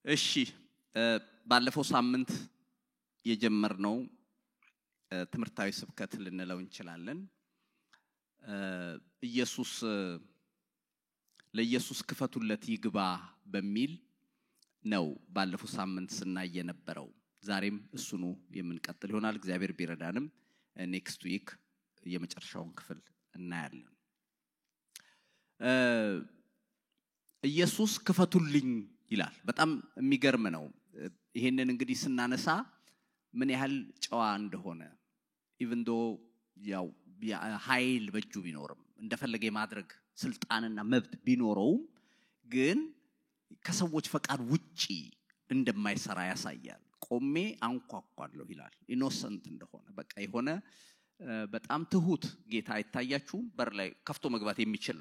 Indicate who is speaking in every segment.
Speaker 1: እሺ ባለፈው ሳምንት የጀመርነው ትምርታዊ ስብከት ልንለው እንችላለን ኢየሱስ ለኢየሱስ ክፈቱለት ይግባ በሚል ነው ባለፈው ሳምንት ስናየ የነበረው ዛሬም እሱኑ የምንቀጥል ይሆናል እግዚአብሔር ቢረዳንም ኔክስት ዊክ የመጨረሻውን ክፍል እናያለን ኢየሱስ ክፈቱልኝ ይላል በጣም የሚገርም ነው ይሄንን እንግዲህ ስናነሳ ምን ያህል ጨዋ እንደሆነ even though ያው ኃይል በእጁ ቢኖርም እንደፈለገ የማድረግ ስልጣንና መብት ቢኖረው ግን ከሰዎች ፈቃድ ውጪ እንደማይሰራ ያሳያል ቆሜ አንኳኳለሁ ይላል ኢኖሰንት እንደሆነ በቃ የሆነ በጣም ትሁት ጌታ አይታያችሁ በር ላይ ከፍቶ መግባት የሚችል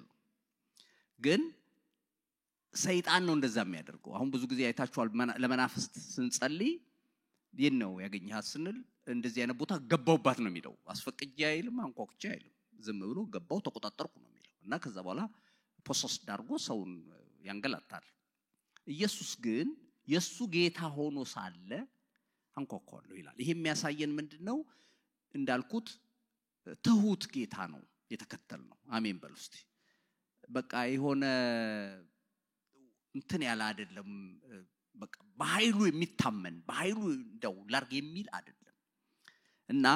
Speaker 1: ግን ሰይጣን ነው እንደዛ የሚያደርገው አሁን ብዙ ጊዜ አይታችኋል ለመናፍስት ስንጸልይ ነው ያገኘሃት ስንል እንደዚህ አይነት ቦታ ገባውባት ነው የሚለው አስፈቅጄ አይልም አንኳኩቼ አይልም ዝም ብሎ ገባው ተቆጣጣርኩ ነው የሚለው እና ከዛ በኋላ ፖሰስ ዳርጎ ሰውን ያንገላታል ኢየሱስ ግን የሱ ጌታ ሆኖ ሳለ አንኳኳለሁ ይላል ይሄ የሚያሳየን ምንድነው እንዳልኩት ትሁት ጌታ ነው የተከተል ነው አሜን በሉ እስቲ በቃ የሆነ እንትን ያለ አይደለም በቃ በኃይሉ የሚታመን በኃይሉ እንደው ላርግ የሚል አይደለም እና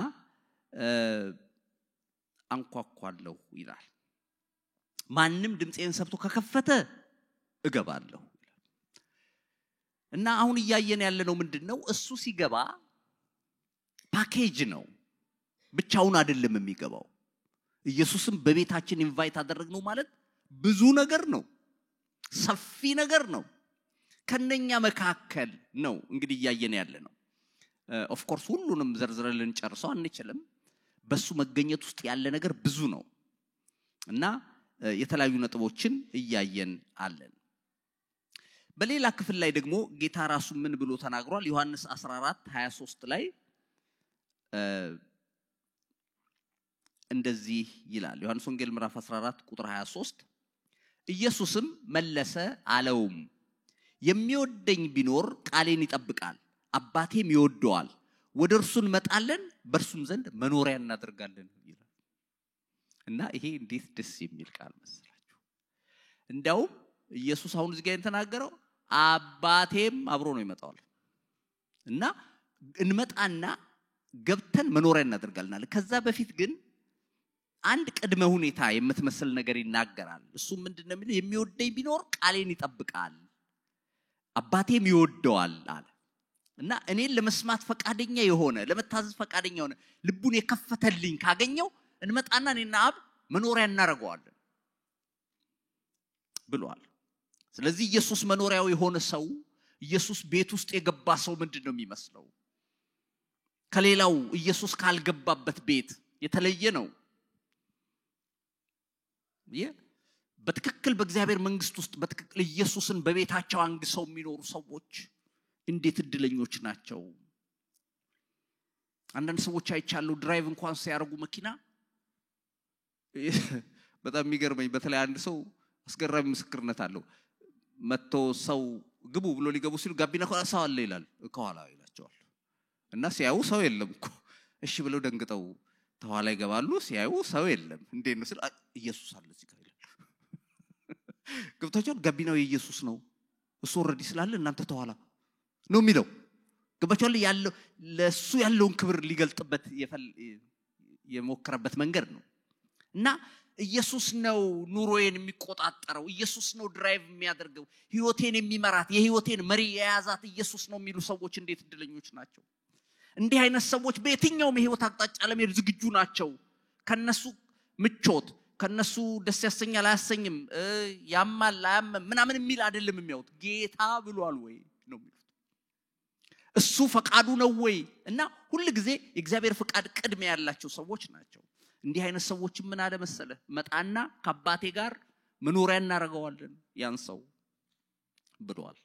Speaker 1: አንኳኳለሁ ይላል ማንንም ድምጼን ሰብቶ ከከፈተ እገባለሁ እና አሁን ያያየን ያለነው ምንድነው እሱ ሲገባ ፓኬጅ ነው ብቻውን አይደለም የሚገባው ኢየሱስም በቤታችን ኢንቫይት አደረግነው ማለት ብዙ ነገር ነው ሰፊ ነገር ነው ከነኛ መካከል ነው እንግዲህ ያያየን ያለነው ኦፍ ኮርስ ሁሉንም ዘርዝረልን ጨርሰው አንችልም በሱ መገኘት ውስጥ ያለ ነገር ብዙ ነው እና የተለያዩ ነጥቦችን ያያየን አለን በሌላ ክፍል ላይ ደግሞ ጌታ ራሱ ምን ብሎ ተናግሯል ዮሐንስ 14:23 ላይ እንደዚህ ይላል ዮሐንስ ወንጌል ምዕራፍ 14 ቁጥር 23 ኢየሱስም መለሰ አለውም የሚወደኝ ቢኖር ቃሌን ይጠብቃል አባቴም ይወደዋል ወደርሱን መጣለን በርሱም ዘንድ መኖሪያ እናደርጋለን ይላል እና ይሄ እንዴት ደስ የሚል ቃል መስላችሁ እንደው ኢየሱስ አሁን እዚህ ጋር ተናገረው አባቴም አብሮ ነው ይመጣዋል እና እንመጣና ገብተን መኖሪያ እናደርጋለን ከዛ በፊት ግን አንድ ቅድመ ሁኔታ የምትመስል ነገር ይናገራል እሱ ምንድነው የሚለው የሚወደኝ ቢኖር ቃሌን ይጠብቃል አባቴም ይወደዋል አለ እና እኔን ለመስማት ፈቃደኛ የሆነ ለመታዘዝ ፈቃደኛ የሆነ ልቡን የከፈተልኝ ካገኘው እንመጣና እኔና አብ መኖሪያ እናደርገዋለን ብሏል ስለዚህ ኢየሱስ መኖሪያው የሆነ ሰው ኢየሱስ ቤት ውስጥ የገባ ሰው ምንድነው የሚመስለው ከሌላው ኢየሱስ ካልገባበት ቤት የተለየ ነው በትክክል በእግዚአብሔር መንግስት ውስጥ በትክክል ኢየሱስን በቤታቸው አንግሰው የሚኖሩ ሰዎች እንዴት እድለኞች ናቸው አንዳንድ ሰዎች አይቻለው ድራይቭ እንኳን ሲያርጉ መኪና በጣም የሚገርመኝ በተለይ አንድ ሰው አስገራሚ ምስክርነት አለው መጥቶ ሰው ግቡ ብሎ ሊገቡ ሲሉ ጋቢና ሰው አለ ይላል ከኋላ ይላቸዋል እና ሲያዩ ሰው የለም እኮ እሺ ብለው ደንግጠው ተኋላ ይገባሉ ሲያዩ ሰው የለም እንዴት ነው ሲል ኢየሱስ አለ እዚህ ጋር ይላል ገብታችኋል ጋቢናው የኢየሱስ ነው እሱ ኦሬዲ ስላለ እናንተ ተኋላ ነው የሚለው ገብታችኋል ያለው ለሱ ያለውን ክብር ሊገልጥበት የሞከረበት መንገድ ነው እና ኢየሱስ ነው ኑሮዬን የሚቆጣጣረው ኢየሱስ ነው ድራይቭ የሚያደርገው ህይወቴን የሚመራት የህይወቴን መሪ የያዛት ኢየሱስ ነው የሚሉ ሰዎች እንዴት እድለኞች ናቸው እንዲህ አይነት ሰዎች በየትኛውም የህይወት አቅጣጫ ለመሄድ ዝግጁ ናቸው ከነሱ ምቾት ከነሱ ደስ ያሰኛል አያሰኝም ያማል አያመም ምናምን የሚል አይደለም የሚያውት ጌታ ብሏል ወይ ነው የሚሉት እሱ ፈቃዱ ነው ወይ እና ሁሉ ጊዜ የእግዚአብሔር ፈቃድ ቅድመ ያላቸው ሰዎች ናቸው እንዲህ አይነት ሰዎች ምን አለ መሰለ መጣና ከአባቴ ጋር መኖሪያ እናደርገዋለን ያን ሰው ብሏል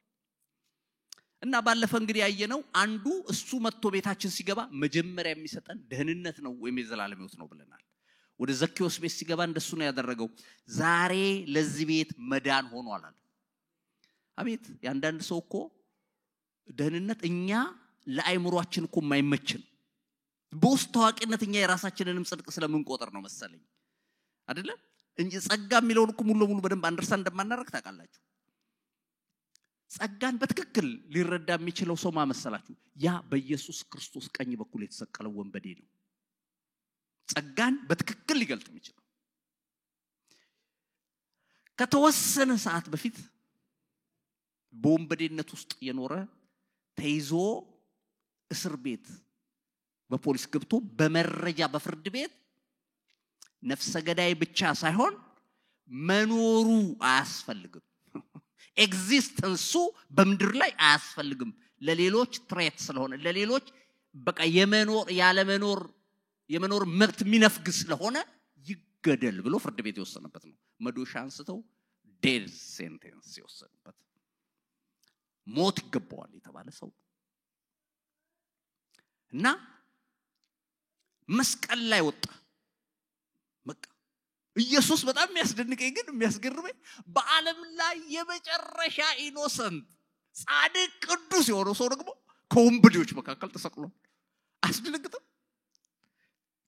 Speaker 1: እና ባለፈ እንግዲህ ያየነው አንዱ እሱ መጥቶ ቤታችን ሲገባ መጀመሪያ የሚሰጠን ደህንነት ነው ወይም የዘላለም ሕይወት ነው ብለናል ወደ ዘኬዎስ ቤት ሲገባ እንደሱ ነው ያደረገው ዛሬ ለዚህ ቤት መዳን ሆኗል አለ አቤት ያንዳንድ ሰው እኮ ደህንነት እኛ ለአይምሮአችን እኮ የማይመችን በውስጥ ታዋቂነት እኛ የራሳችንንም ጽድቅ ስለምንቆጥር ነው መሰለኝ አይደለ እንጂ ጸጋ የሚለውን እኮ ሙሉ ለሙሉ በደንብ አንደርስታንድ እንደማናረግ ታውቃላችሁ ጸጋን በትክክል ሊረዳ የሚችለው ሰው ማመሰላችሁ ያ በኢየሱስ ክርስቶስ ቀኝ በኩል የተሰቀለው ወንበዴ ነው ጸጋን በትክክል ሊገልጥ የሚችለው ከተወሰነ ሰዓት በፊት በወንበዴነት ውስጥ የኖረ ተይዞ እስር ቤት በፖሊስ ገብቶ በመረጃ በፍርድ ቤት ነፍሰ ገዳይ ብቻ ሳይሆን መኖሩ አያስፈልግም ኤግዚስተንሱ በመድር ላይ አያስፈልግም ለሌሎች ትሬት ስለሆነ ለሌሎች በቃ የመኖር መብት ሚነፍግ ስለሆነ ይገደል ብሎ ፍርድ ቤት የወሰነበት ነው መዶሻ አንስተው ዴድ ሴንቴንስ የወሰነበት ሞት ይገባዋል የተባለ ሰው እና መስቀል ላይ ወጣ በቃ ኢየሱስ በጣም የሚያስደንቀኝ ግን የሚያስገርመኝ በዓለም ላይ የመጨረሻ ኢኖሰንት ጻድቅ ቅዱስ የሆነ ሰው ደግሞ ከወንበዴዎች መካከል ተሰቅሏል አስደንግጠው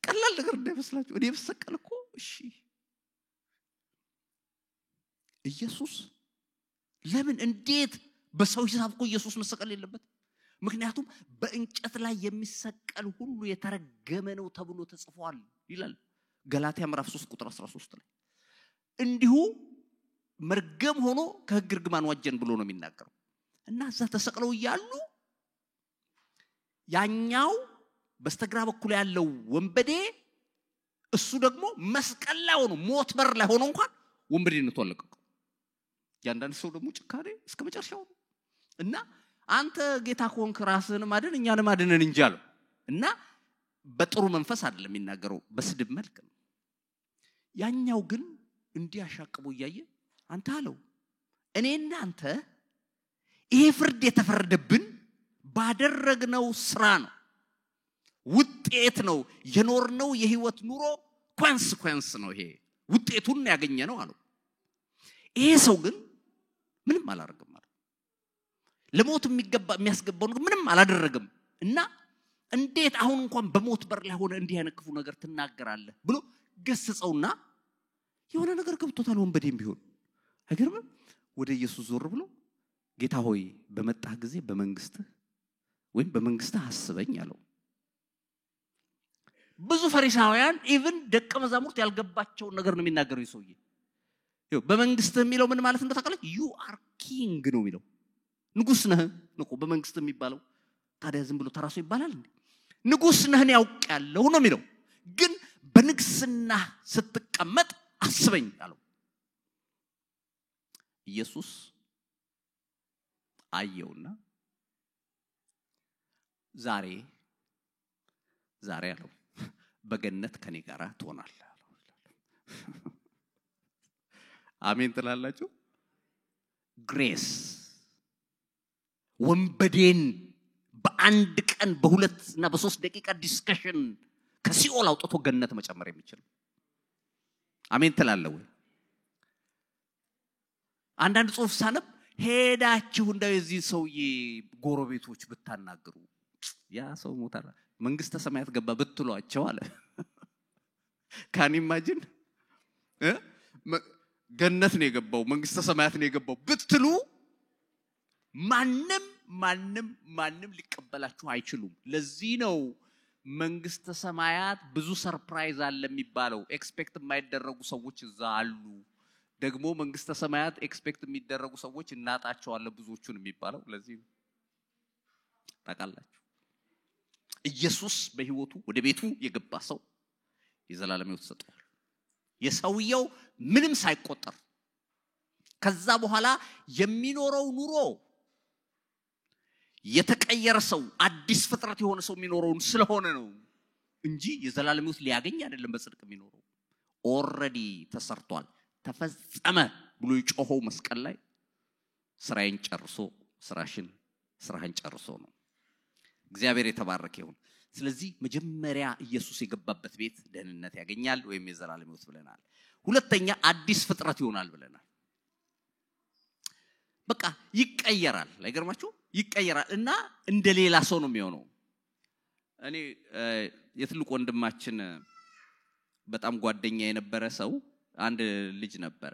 Speaker 1: ቀላል ነገር እንዳይመስላችሁ እኔ በሰቀል እኮ እሺ ኢየሱስ ለምን እንዴት በሰው ሂሳብ እኮ ኢየሱስ መሰቀል የለበት ምክንያቱም በእንጨት ላይ የሚሰቀል ሁሉ የተረገመ ነው ተብሎ ተጽፏል ይላል ገላትያ ምዕራፍ 3 ቁጥር 13 ላይ እንዲሁ መርገም ሆኖ ከሕግ ርግማን ዋጀን ብሎ ነው የሚናገረው እና እዛ ተሰቅለው ይያሉ ያኛው በስተግራ በኩል ያለው ወንበዴ እሱ ደግሞ መስቀል ላይ ሆኖ ሞት በር ላይ ሆኖ እንኳን ወንበዴነቱ አለቀቀው ያንዳንድ ሰው ደግሞ ጭካኔ እስከ መጨረሻው እና አንተ ጌታ ኮንክ ራስህን ማድን እኛንም ማድነን እንጂ አለው እና በጥሩ መንፈስ አይደለም የሚናገረው በስድብ መልክ ነው ያኛው ግን እንዲያሻቅቦ ያየ አንተ አለው እኔና አንተ ይሄ ፍርድ የተፈረደብን ባደረግነው ስራ ነው ውጤት ነው የኖርነው የህይወት ኑሮ ኮንሲኩዌንስ ነው ይሄ ውጤቱን ያገኘነው አለው ይሄ ሰው ግን ምንም አላደረገም ማለት ለሞት የሚያስገባው ነገር ምንም አላደረገም እና እንዴት አሁን እንኳን በሞት በር ላይ ሆነ እንዲህ ያነክፉ ነገር ትናገራለህ ብሎ ገሰጸውና የሆነ ነገር ገብቶታል ወንበዴም ቢሆን አይገርምም ወደ ኢየሱስ ዞር ብሎ ጌታ ሆይ በመጣህ ጊዜ በመንግስትህ አስበኝ አለው ብዙ ፈሪሳውያን ኢቭን ደቀ መዛሙርት ያልገባቸው ነገር ነው የሚናገረው ይሰውዬ ይው በመንግስትህ የሚለው ምን ማለት እንደታውቃለህ you are king ነው የሚለው ንጉስ ነህ ነው በመንግስት የሚባለው ታዲያ ዝም ብሎ ተራሱ ይባላል እንዴ ንጉስ ነህ ነው ያውቃለሁ ነው የሚለው ግን በንግስና ስትቀመጥ አስበኝ አለው ኢየሱስ አየውና ዛሬ አለው በገነት ከኔ ጋር ትሆናለህ አሜን ትላላችሁ ግሬስ ወንበዴን በአንድ ቀን በሁለት እና በ3 ደቂቃ ዲስከሽን ከሲኦል አውጥቶ ገነት መጨመር የሚችል አሜን ትላለው አንዳንድ ጽሁፍ ሳነብ ሄዳችሁ እንደው እዚህ ሰውዬ ጎረቤቶች ብታናገሩ ያ ሰው ሞታላ መንግስተ ሰማያት ገባ ብትሏቸው አለ ካን ኢማጂን ገነት ነው የገባው መንግስተ ሰማያት ነው የገባው ብትሉ ማንንም ሊቀበላችሁ አይችሉም ለዚህ ነው መንግስተ ሰማያት ብዙ ሰርፕራይዝ አለ የሚባለው ኤክስፔክት የማይደረጉ ሰዎች እዛ አሉ ደግሞ መንግስተ ሰማያት ኤክስፔክት የሚደረጉ ሰዎች እናጣቸዋለን ብዙዎቹን የሚባለው ለዚህ ነው ታውቃላችሁ ኢየሱስ በህይወቱ ወደ ቤቱ የገባ ሰው የዘላለም ህይወት ሰጠው የሰውየው ምንም ሳይቆጠር ከዛ በኋላ የሚኖረው ኑሮ የተቀየረ ሰው አዲስ ፍጥረት የሆነ ሰው የሚኖረው ስለሆነ ነው እንጂ የዘላለም ህይወት ሊያገኝ አይደለም በጽድቅ የሚኖረው ኦሬዲ ተሰርቷል ተፈጸመ ብሎ ይጮኸው መስቀል ላይ ስራዬን ጨርሶ ስራህን ጨርሶ ነው እግዚአብሔር የተባረከ ይሁን ስለዚህ መጀመሪያ ኢየሱስ የገባበት ቤት ደህንነት ያገኛል ወይም የዘላለም ህይወት ብለናል ሁለተኛ አዲስ ፍጥረት ይሆናል ብለናል በቃ ይቀየራል አይገርማችሁ ይቀየራል እና እንደሌላ ሰው ነው የሚሆነው እኔ የትልቁ ወንድማችን በጣም ጓደኛ የነበረ ሰው አንድ ልጅ ነበረ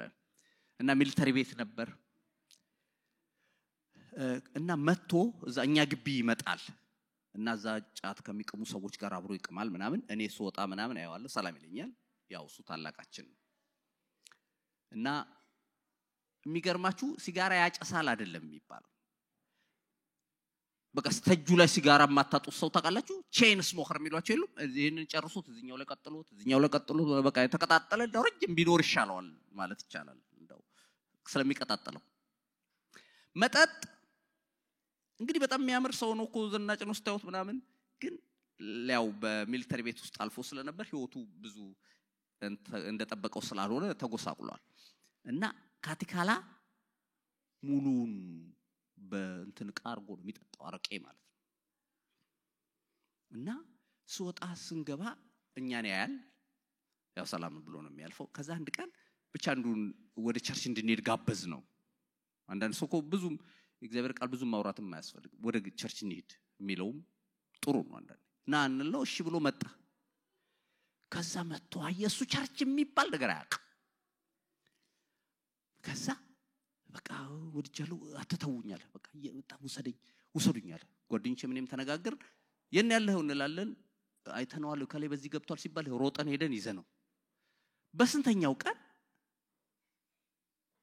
Speaker 1: እና ሚሊተሪ ቤት ነበር እና መጥቶ እዛኛ ግቢ ይመጣል እና እዛ ጫት ከሚቀሙ ሰዎች ጋር አብሮ ይቀማል ምናምን እኔ ስወጣ ምናምን አየዋለሁ ሰላም ይለኛል ያው እሱ ታላቃችን እና የሚገርማችሁ ሲጋራ ያጨሳል አይደለም የሚባለው በቃ ስተጁ ላይ ሲጋራ ማታጡት ሰው ታውቃላችሁ ቼን ስሞከር የሚሏቸው የሉም እዚህን ጨርሱት እዚህኛው ላይ ቀጥሉት በቃ የተቀጣጠለ ረጅም ቢኖር ይሻላል ማለት ይቻላል እንደው ስለሚቀጣጠለው መጠጥ እንግዲህ በጣም የሚያምር ሰው ነው እኮ ዘናጭ ነው ስታዩት ምናምን ግን ያው በሚሊተሪ ቤት ውስጥ አልፎ ስለነበር ህይወቱ ብዙ እንደተጠበቀው ስላልሆነ ተጎሳቁሏል እና ካቲካላ ሙሉን በእንትን ቃርጎ ነው የሚጠጣው አረቄ ማለት ነው እና ስወጣ ስንገባ እኛን ያያል ያው ሰላም ብሎ ነው የሚያልፈው ከዛ አንድ ቀን ብቻ አንዱን ወደ ቸርች እንድንሄድ ጋበዝ ነው አንዳንድ ሰው እኮ ብዙም እግዚአብሔር ቃል ብዙም ማውራትም ማያስፈልግ ወደ ቸርች እንሂድ የሚለው ጥሩ ነው አንዳንድ ና እንለው እሺ ብሎ መጣ ከዛ መጥቶ ኢየሱስ ቸርች የሚባል ነገር አያውቅም ከዛ በቃ ወድጃለሁ አትተውኛል በቃ በጣም ውሰዱኛል ጓደኞቼ ምንም ተነጋገር የኔ ያለው እንላለን አይተነዋል ከሌ በዚህ ገብቷል ሲባል ሮጠን ሄደን ይዘነው በስንተኛው ቀን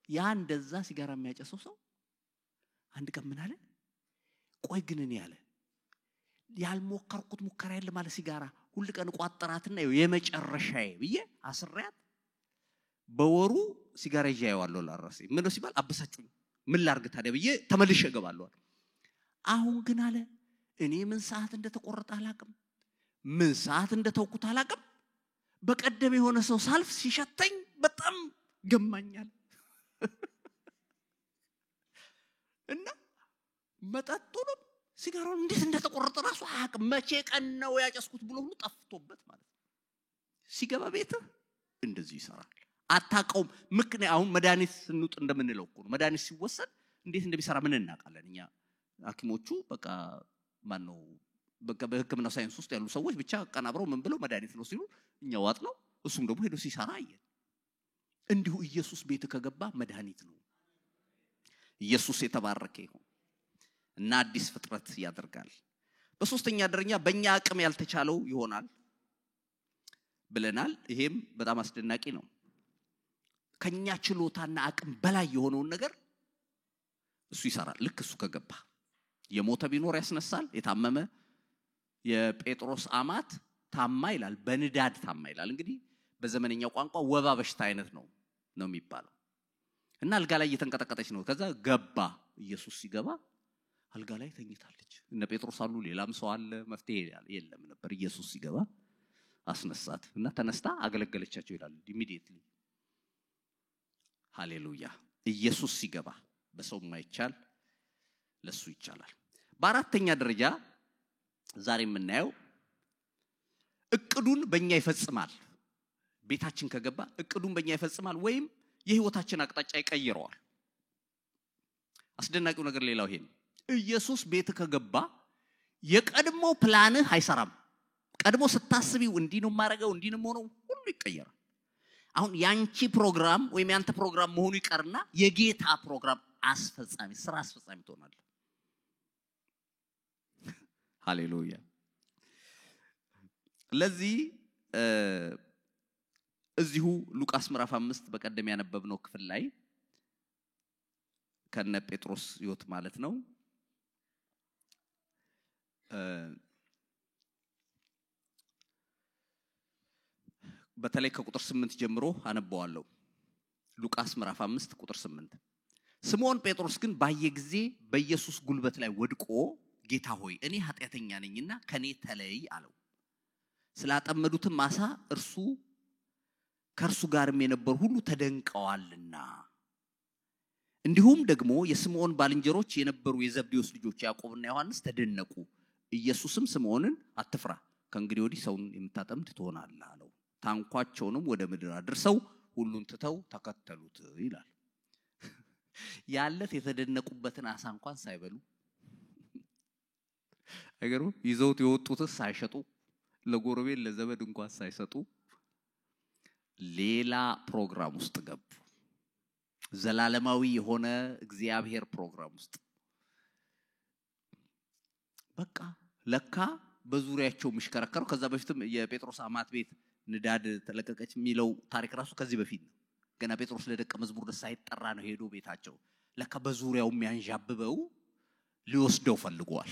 Speaker 1: ያ እንደዛ ሲጋራ የሚያጨሰው ሰው አንድ ቀን ምን አለ ቆይ ግን እኔ ያለ ያልሞከርኩት ሙከራ የለ ማለት ሲጋራ ሁሉ ቀን ቋጠራትና የመጨረሻዬ ብዬ አስሪያት በወሩ ሲጋራ ይያያዋለሁ ላራሴ ምን ነው ሲባል አበሳጩኝ ምን ላርግ ታዲያ ብዬ ተመልሼ ገባለሁ አሁን ግን አለ እኔ ምን ሰዓት እንደተቆረጠ አላቅም ምን ሰዓት እንደተውኩት አላቅም በቀደም የሆነ ሰው ሳልፍ ሲሸተኝ በጣም ገማኛል እና መጣጡንም ሲጋራውን እንዴት እንደተቆረጠ ራሱ አያቅም መቼ ቀን ነው ያጨስኩት ብሎ ሁሉ ጠፍቶበት ማለት ሲገባ ቤት እንደዚህ ይሰራል አታቀውም ምክንያት አሁን መድኃኒት ስንውጥ እንደምንለው እኮ መድኃኒት ሲወሰድ እንዴት እንደሚሰራ ምን እናቃለን እኛ ሐኪሞቹ በቃ ማን ነው በቃ በህክምና ሳይንስ ውስጥ ያሉ ሰዎች ብቻ ቀናብረው ምን ብለው መድኃኒት ነው ሲሉ እኛ ዋጥ ነው እሱም ደግሞ ሄዶ ሲሰራ አየን እንዲሁ ኢየሱስ ቤት ከገባ መድኃኒት ነው ኢየሱስ የተባረከ ይሁን እና አዲስ ፍጥረት ያደርጋል በሶስተኛ ደረጃ በእኛ አቅም ያልተቻለው ይሆናል ብለናል ይሄም በጣም አስደናቂ ነው ከኛ ችሎታና አቅም በላይ የሆነውን ነገር እሱ ይሰራል ልክ እሱ ከገባ የሞተ ቢኖር ያስነሳል የታመመ የጴጥሮስ አማት ታማ ይላል በንዳድ ታማ ይላል እንግዲህ በዘመነኛው ቋንቋ ወባ በሽታ አይነት ነው የሚባለው እና አልጋ ላይ እየተንቀጠቀጠች ነው ከዛ ገባ ኢየሱስ ሲገባ አልጋ ላይ ተኝታለች እነ ጴጥሮስ አሉ ሌላም ሰው አለ መፍትሄ የለም ነበር ኢየሱስ ሲገባ አስነሳት እና ተነስታ አገለገለቻቸው ይላል ኢሚዲየትሊ ሃሌሉያ ኢየሱስ ሲገባ በሰው ማይቻል ለሱ ይቻላል በአራተኛ ደረጃ ዛሬ የምናየው እቅዱን በእኛ ይፈጽማል ቤታችን ከገባ እቅዱን በእኛ ይፈጽማል ወይም የህይወታችን አቅጣጫ ይቀይረዋል አስደናቂው ነገር ሌላው ይሄ ነው ኢየሱስ ቤት ከገባ የቀድሞ ፕላንህ አይሰራም ቀድሞ ስታስቢው እንዲ ነው ማረጋው እንዲ ነው ሆኖ ሁሉ ይቀየራል አሁን ያንቺ ፕሮግራም ወይም ያንተ ፕሮግራም መሆኑ ይቀርና የጌታ ፕሮግራም አስፈጻሚ ስራ አስፈጻሚ ትሆናለህ ሃሌሉያ ለዚህ እዚሁ ሉቃስ ምዕራፍ 5 በቀደም ያነበብነው ክፍል ላይ ከነ ጴጥሮስ ህይወት ማለት ነው በተለይ ከቁጥር 8 ጀምሮ አነባዋለሁ ሉቃስ ምዕራፍ 5 ቁጥር 8 ስምዖን ጴጥሮስ ግን ባየጊዜ በኢየሱስ ጉልበት ላይ ወድቆ ጌታ ሆይ እኔ ኃጢአተኛ ነኝና ከኔ ተለይ አለው ስላጠመዱትም አሳ ከርሱ ጋርም የነበሩ ሁሉ ተደንቀዋልና እንዲሁም ደግሞ የስምዖን ባልንጀሮች የነበሩ የዘብዴዎስ ልጆች ያዕቆብና ዮሐንስ ተደነቁ ኢየሱስም ስምዖንን አትፍራ ከእንግዲህ ወዲህ ሰውን የምታጠምድ ትሆናለህ አለው ታንኳቸውንም ወደ ምድር አድርሰው ሁሉን ትተው ተከተሉት ይላል ያለት የተደነቁበትን አሳ እንኳን ሳይበሉ አይገርም ይዘውት የወጡት ሳይሸጡ ለጎረቤት ለዘመድ እንኳን ሳይሰጡ ሌላ ፕሮግራም ውስጥ ገቡ ዘላለማዊ የሆነ እግዚአብሔር ፕሮግራም ውስጥ በቃ ለካ በዙሪያቸው ምሽከረከሩ ከዛ በፊትም የጴጥሮስ አማት ቤት ንዳድ ተለቀቀች የሚለው ታሪክ ራሱ ከዚህ በፊት ነው ገና ጴጥሮስ ለደቀ መዝሙር ሳይጠራ ነው ሄዶ ቤታቸው ለካ በዙሪያው የሚያንዣብበው ሊወስደው ፈልጓል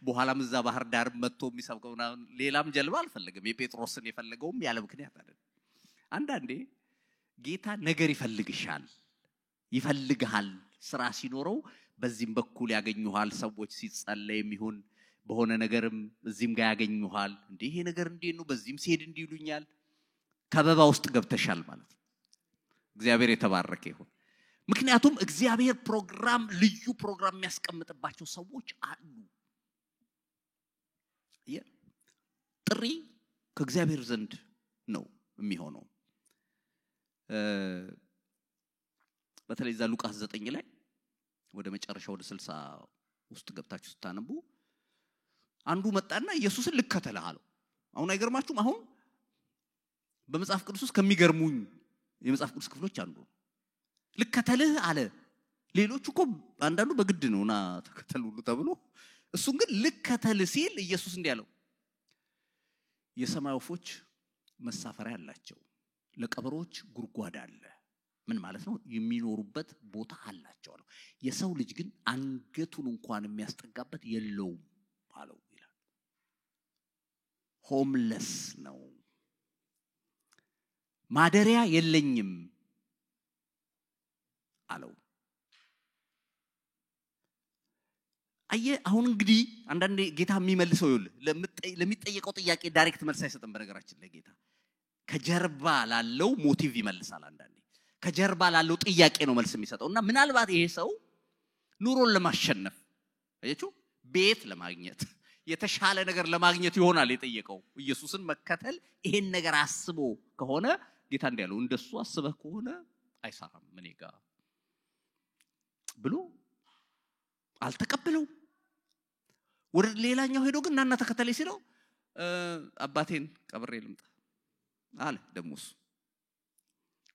Speaker 1: በኋላም እዛ ባህር ዳር መጥቶ የሚሰብከውና ሌላም ጀልባ አልፈልግም የጴጥሮስን የፈለገውም ያለ ምክንያት አይደለም አንዳንዴ ጌታ ነገር ይፈልግሃል ስራ ሲኖረው በዚህም በኩል ያገኙሃል ሰዎች ሲጸለይም ይሁን በሆነ ነገርም እዚህም ጋር ያገኙሃል እንዴ ይሄ ነገር እንዴት ነው በዚህም ሲሄድ እንዲሉኛል ከበባ ውስጥ ገብተሻል ማለት እግዚአብሔር የተባረከ ይሁን ምክንያቱም እግዚአብሔር ፕሮግራም ልዩ ፕሮግራም የሚያስቀምጥባቸው ሰዎች አሉ ጥሪ ከእግዚአብሔር ዘንድ ነው የሚሆነው በተለይ ዛ ሉቃስ 9 ላይ ወደ መጨረሻው ወደ 60 ውስጥ ገብታችሁ ስታነቡ አንዱ መጣና ኢየሱስን ልከተልህ አለው አሁን አይገርማችሁም አሁን በመጽሐፍ ቅዱስ ውስጥ ከሚገርሙኝ የመጽሐፍ ቅዱስ ክፍሎች አንዱ ልከተልህ አለ ሌሎቹ እኮ አንዳንዱ በግድ ነውና ተከተሉሉ ተብሎ እሱን ግን ልከተል ሲል ኢየሱስ እንዲያለው የሰማይ ወፎች መሳፈሪያ አላቸው ለቀበሮች ጉርጓድ አለ ምን ማለት ነው የሚኖሩበት ቦታ አላቸው አለው የሰው ልጅ ግን አንገቱን እንኳን የሚያስጠጋበት የለውም አለው ይላል ሆምለስ ነው ማደሪያ የለኝም አለው አሁን እንግዲህ አንዳንዴ ጌታ የሚመልሰው ለሚጠየቀው ጥያቄ ዳይሬክት መልስ አይሰጥም በነገራችን ላይ ጌታ ከጀርባ ላለው ሞቲቭ ይመልሳል አንዳንዴ ከጀርባ ላለው ጥያቄ ነው መልስ የሚሰጠውና ምናልባት ይሄ ሰው ኑሮን ለማሸነፍ አያችሁ ቤት ለማግኘት የተሻለ ነገር ለማግኘት ይሆናል የጠየቀው ኢየሱስን መከተል ይሄን ነገር አስቦ ከሆነ ጌታ እንዲያለው እንደሱ አስበህ ከሆነ አይሰራም ምን ይጋ ብሎ አልተቀበለው ወደ ሌላኛው ሄዶ ግን እናና ተከተለኝ ሲለው አባቴን ቀብሬ ልምጣ አለ ደሞስ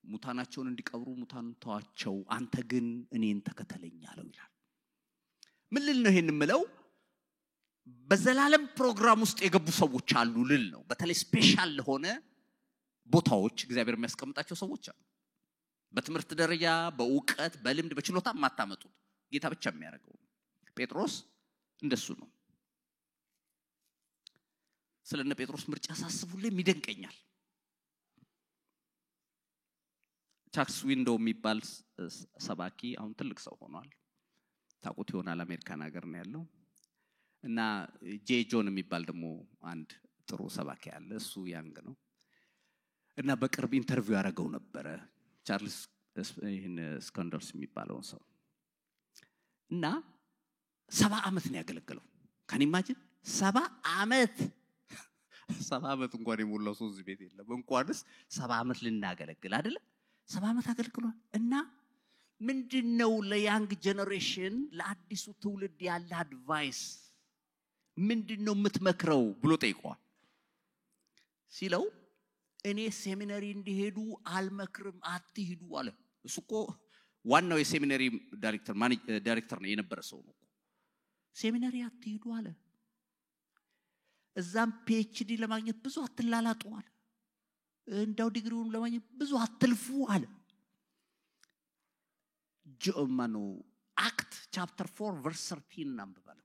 Speaker 1: ሙታናቸውን እንዲቀብሩ ሙታን ተዋቸው አንተ ግን እኔን ተከተለኝ አለው ይላል ምን ልል ነው ይሄን ምለው በዘላለም ፕሮግራም ውስጥ የገቡ ሰዎች አሉ ልል ነው በተለይ ስፔሻል ለሆነ ቦታዎች እግዚአብሔር የሚያስቀምጣቸው ሰዎች አሉ በትምህርት ደረጃ በእውቀት በልምድ በችሎታ ማታመጡት ጌታ ብቻ የሚያደርገው ጴጥሮስ እንደሱ ነው ስለነ ጴጥሮስ ምርጫ ሳስቡልኝ ይደንቀኛል ቻክስ ዊንዶ የሚባል ሰባኪ አሁን ትልቅ ሰው ሆኗል ታውቁት ይሆናል አሜሪካን ሀገር ነው ያለው እና ጄ ጆን የሚባል ደግሞ አንድ ጥሩ ሰባኪ አለ እሱ ያንግ ነው እና በቅርብ ኢንተርቪው ያደረገው ነበር ቻርልስ ይሄን ስካንደርስ የሚባለው ሰው እና 70 አመት ነው ያገለገለው ካን ኢማጂን 70 አመት እንኳን የሞላው ሰው እዚህ ቤት የለም እንኳንስ 70 አመት ልናገለግል አይደለ 70 አመት አገልግሏል እና ምንድነው ለያንግ ጄነሬሽን ለአዲሱ ትውልድ ያለ አድቫይስ ምንድነው የምትመክረው ብሎ ጠይቋል ሲለው እኔ ሴሚናሪ እንዲሄዱ አልመክርም አትሂዱ አለ እሱኮ ዋናው የሴሚናሪ ዳይሬክተር ነው የነበረ ሰው ነው ሴሚናሪ አትሂዱ አለ እዛም ፒኤችዲ ለማግኘት ብዙ አትላላጡ አለ እንዳው ዲግሪውን ለማግኘት ብዙ አትልፉ አለ ጆማኑ አክት ቻፕተር 4 ቨርስ 13 አንብባለሁ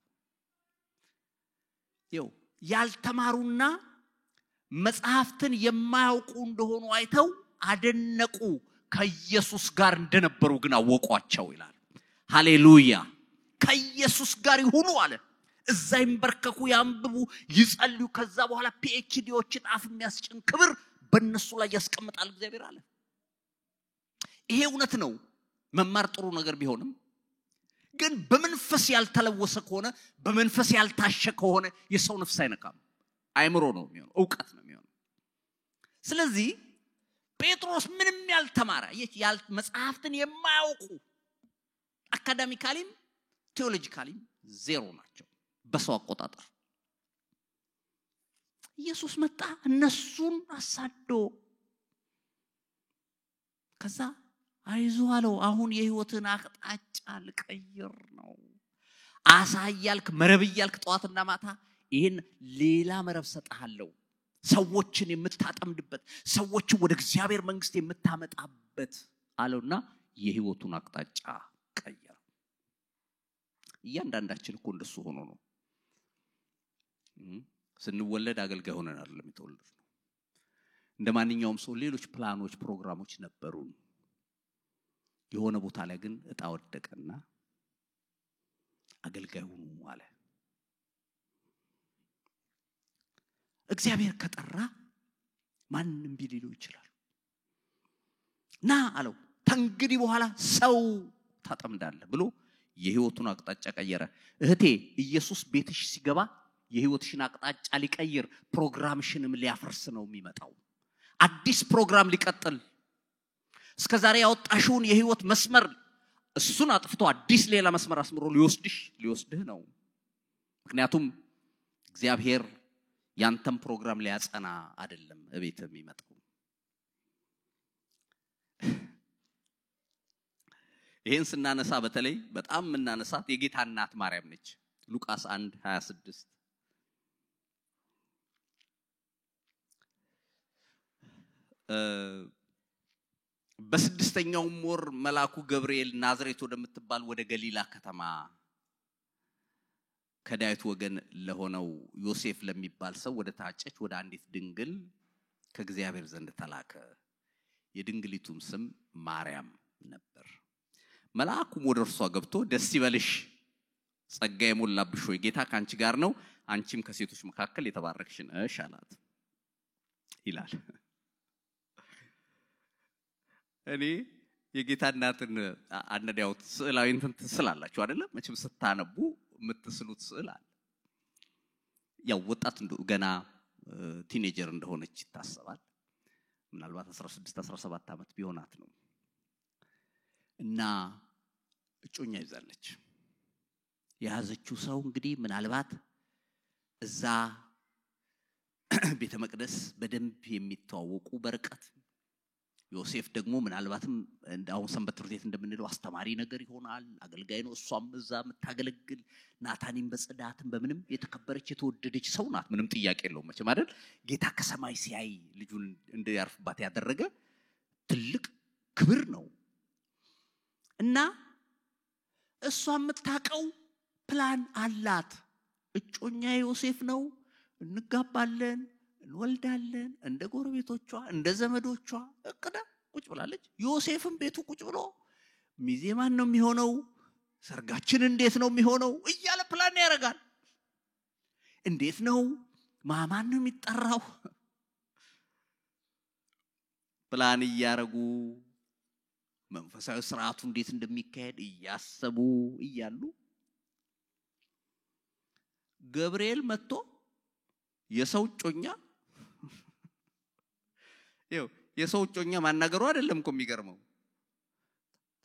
Speaker 1: ያልተማሩና መጽሐፍትን የማያውቁ እንደሆኑ አይተው አደነቁ ከኢየሱስ ጋር እንደነበሩ ግን አወቋቸው ይላል ሃሌሉያ ከኢየሱስ ጋር ይሁኑ አለ እዛ ይንበርከኩ ያንብቡ ይጸልዩ ከዛ በኋላ ፒኤችዲዎችን አፍ የሚያስጭን ክብር በእነሱ ላይ ያስቀምጣል እግዚአብሔር አለ ይሄ እውነት ነው መማር ጥሩ ነገር ቢሆንም ግን በመንፈስ ያልተለወሰ ከሆነ በመንፈስ ያልታሸ ከሆነ የሰው ነፍስ አይነካም አይምሮ ነው የሚሆነው ዕውቀት ነው የሚሆነው ስለዚህ ጴጥሮስ ምንም ያልተማረ መጽሐፍትን የማያውቁ አካዳሚካሊም ቴዎሎጂካሊም ዜሮ ናቸው በሰው አቆጣጠር ኢየሱስ መጣ እነሱን አሳዶ ከዛ አይዞህ አለው አሁን የህይወትን አቅጣጫ ልቀይር ነው አሳያልክ መረብ ይያልክ ጧትና ማታ ይሄን ሌላ መረብ ሰጣለው ሰዎችን የምታጠምድበት ሰዎችን ወደ እግዚአብሔር መንግስት የምታመጣበት አለውና የህይወቱን አቅጣጫ ቀየረ እያንዳንዳችን እኮ እንደሱ ሆኖ ነው ስንወለድ አገልጋይ ሆነን አይደለም የተወለድነው እንደማንኛውም ሰው ሌሎች ፕላኖች ፕሮግራሞች ነበሩን የሆነ ቦታ ላይ ግን እጣ ወደቀና አገልጋይ ሆኑ አለ እግዚአብሔር ከጠራ ማንንም ቢሊሉ ይችላል ና አለው ተንግዲ በኋላ ሰው ታጠምዳለ ብሎ የህይወቱን አቅጣጫ ቀየረ እህቴ ኢየሱስ ቤትሽ ሲገባ የህይወትሽን አቅጣጫ ሊቀይር ፕሮግራምሽንም ሊያፈርስ ነው የሚመጣው አዲስ ፕሮግራም ሊቀጥል እስከዛሬ ያወጣሽውን የህይወት መስመር እሱን አጥፍቶ አዲስ ሌላ መስመር አስምሮ ሊወስድህ ነው ምክንያቱም እግዚአብሔር ያንተም ፕሮግራም ሊያጸና አይደለም እቤት የሚመጣው ይሄን ስናነሳ በተለይ በጣም እናነሳት የጌታ እናት ማርያም ነች ሉቃስ 1:26 በስድስተኛው ወር መልአኩ ገብርኤል ናዝሬት ወደምትባል ወደ ገሊላ ከተማ ከዳዊት ወገን ለሆነው ዮሴፍ ለሚባል ሰው ወደ ታጨች ወደ አንዲት ድንግል ከእግዚአብሔር ዘንድ ተላከ የድንግሊቱም ስም ማርያም ነበር መልአኩም ወደ እርሷ ገብቶ ደስ ይበልሽ ጸጋ የሞላብሽ ሆይ ጌታ ካንቺ ጋር ነው አንቺም ከሴቶች መካከል የተባረክሽ ነሽ አላት ይላል እኔ የጌታ እናትን አንዳው ስዕላዊ እንትን ትስላላችሁ አይደል መቼም ስታነቡ የምትስሉት ስዕል አለ ያው ወጣት ገና ቲኔጀር እንደሆነች ይታሰባል ምናልባት 16 17 አመት ቢሆናት ነው እና እጮኛ ይዛለች ያዘችው ሰው እንግዲህ ምናልባት እዛ ቤተ መቅደስ በደንብ የሚተዋወቁ በርቀት ዮሴፍ ደግሞ ምናልባትም እንዳው ሰንበት ትምህርት ቤት እንደምንለው አስተማሪ ነገር ይሆናል አገልጋይ ነው እሷም እዛ መታገለግል ናታኒም በጽዳትም በምንም የተከበረች የተወደደች ሰው ናት ምንም ጥያቄ የለውም መቼም አይደል ጌታ ከሰማይ ሲያይ ልጁን እንዲያርፍባት ያደረገ ትልቅ ክብር ነው እና እሷም የምታቀው ፕላን አላት እጮኛ ዮሴፍ ነው እንጋባለን እንወልዳለን እንደ ጎረቤቶቿ እንደ ዘመዶቿ እቅዳ ቁጭ ብላለች ዮሴፍም ቤቱ ቁጭ ብሎ ሚዜ ማን ነው የሚሆነው ሰርጋችን እንዴት ነው የሚሆነው እያለ ፕላን ያደርጋል እንዴት ነው ማማን ነው የሚጠራው ፕላን ያያረጉ መንፈሳዊ ስርዓቱ እንዴት እንደሚካሄድ እያሰቡ እያሉ ገብርኤል መጥቶ የሰው ጮኛ የሰው ጮኛ ማናገሩ አይደለም እኮ የሚገርመው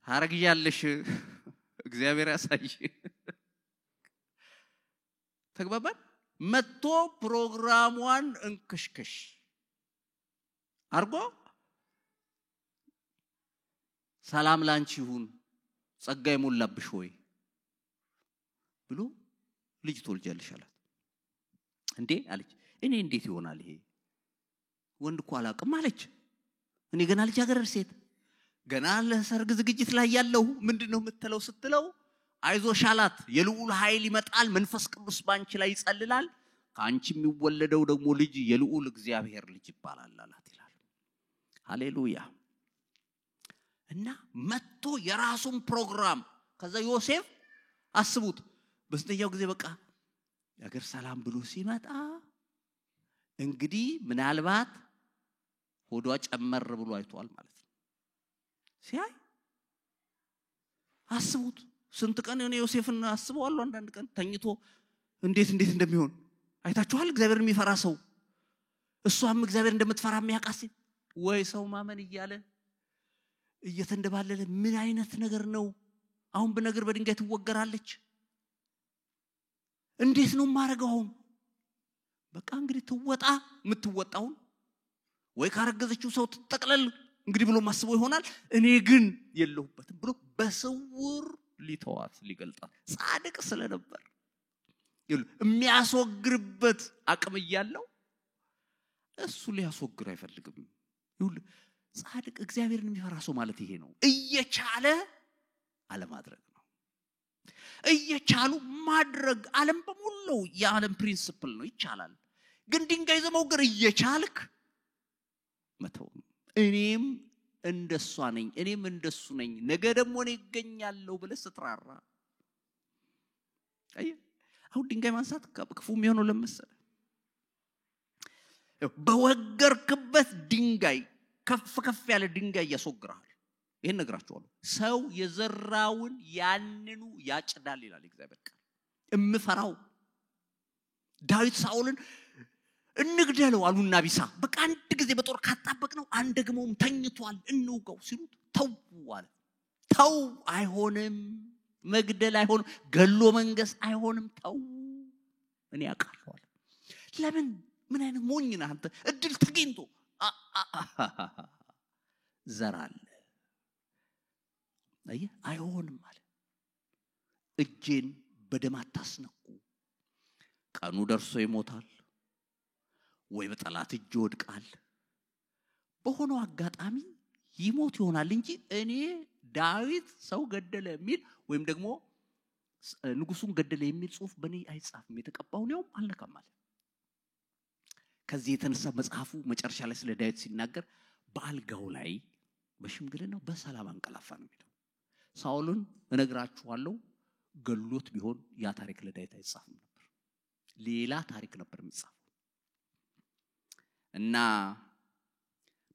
Speaker 1: ታረግያለሽ እግዚአብሔር ያሳይ ተግባባን መጥቶ ፕሮግራሙን እንክሽክሽ አርጎ ሰላም ላንቺ ይሁን ጸጋ ይሞላብሽ ሆይ ብሎ ልጅ ትወልጃለሽ አላት እንዴ አለች እኔ እንዴት ይሆናል ይሄ ወንድ እኮ አላቅም አለች እኔ ገና ልጅ አገረድ ሴት ገና ለሰርግ ዝግጅት ላይ ያለው ምንድነው የምትለው ስትለው አይዞሽ አላት የልዑል ኃይል ይመጣል መንፈስ ቅዱስ ባንቺ ላይ ይጸልላል ካንቺ የሚወለደው ደግሞ ልጅ የልዑል እግዚአብሔር ልጅ ይባላል አላት ይላል ሃሌሉያ እና መጥቶ የራሱን ፕሮግራም ከዛ ዮሴፍ አስቡት በስተኛው ጊዜ በቃ ያገር ሰላም ብሎ ሲመጣ እንግዲህ ምናልባት ሆዷ ጨመር ብሎ አይቷል ማለት ነው ሲያይ አስቡት ስንት ቀን እኔ ዮሴፍን አስበዋለሁ አንዳንድ ቀን ተኝቶ እንዴት እንደሚሆን አይታችኋል እግዚአብሔር የሚፈራ ሰው እሷም እግዚአብሔር እንደምትፈራ የሚያቃስ ወይ ሰው ማመን እያለ እየተንደባለለ ምን አይነት ነገር ነው አሁን በነገር በድንጋይ ትወገራለች እንዴት ነው ማረጋው? በቃ እንግዲህ ትወጣ ምትወጣው ወይ ካረገዘችው ሰው ተጠቅለል እንግዲህ ብሎ ማስበው ይሆናል። እኔ ግን የለሁበትም ብሎ በስውር ሊተዋት ሊገልጣት ጻድቅ ስለነበር የሚያስወግርበት አቅም እያለው እሱ ሊያስወግር አይፈልግም። ይሁን ጻድቅ እግዚአብሔርን የሚፈራ ሰው ማለት ይሄ ነው። እየቻለ አለማድረግ ነው። እየቻሉ ማድረግ ዓለም በሙሉ የዓለም ፕሪንሲፕል ነው። ይቻላል። ግን ድንጋይ ዘመውገር እየቻልክ መተው። እኔም እንደሷ ነኝ፣ እኔም እንደሱ ነኝ፣ ነገ ደግሞ እኔ እገኛለሁ ብለህ ስትራራ አሁን ድንጋይ ማንሳት ክፉ የሚሆነው ለምሳሌ በወገርክበት ድንጋይ ከፍ ያለ ድንጋይ ያስወግራል። ይሄን ነግራችኋለሁ። ሰው የዘራውን ያንኑ ያጭዳል ይላል እግዚአብሔር ቃል። እምፈራው ዳዊት ሳኦልን እንግደለው አሉና ቢሳ በቃ አንድ ጊዜ በጦር ካጣበቅነው አንድ ደግሞም ተኝቷል እንውጋው ሲሉት ተው አለ። ተው አይሆንም፣ መግደል አይሆንም፣ ገሎ መንገስ አይሆንም፣ ተው እኔ አውቃለሁ አለ። ለምን ምን አይነት ሞኝ ነህ አንተ? እድል ተገኝቶ ዘራለ አይሆንም አለ። እጄን በደም አታስነኩ፣ ቀኑ ደርሶ ይሞታል ወይ በጠላት እጅ ወድቃል። በሆነው አጋጣሚ ይሞት ይሆናል እንጂ እኔ ዳዊት ሰው ገደለ የሚል ወይም ደግሞ ንጉሱን ገደለ የሚል ጽሁፍ በኔ አይጻፍም፣ የተቀባው ነው አልነካም አለ። ከዚህ የተነሳ መጽሐፉ መጨረሻ ላይ ስለ ዳዊት ሲናገር በአልጋው ላይ በሽምግልናው በሰላም አንቀላፋ ነው የሚለው። ሳኦልን እነግራችኋለሁ ገሎት ቢሆን ያ ታሪክ ለዳዊት አይጻፍም ነበር፣ ሌላ ታሪክ ነበር የሚጻፈው። እና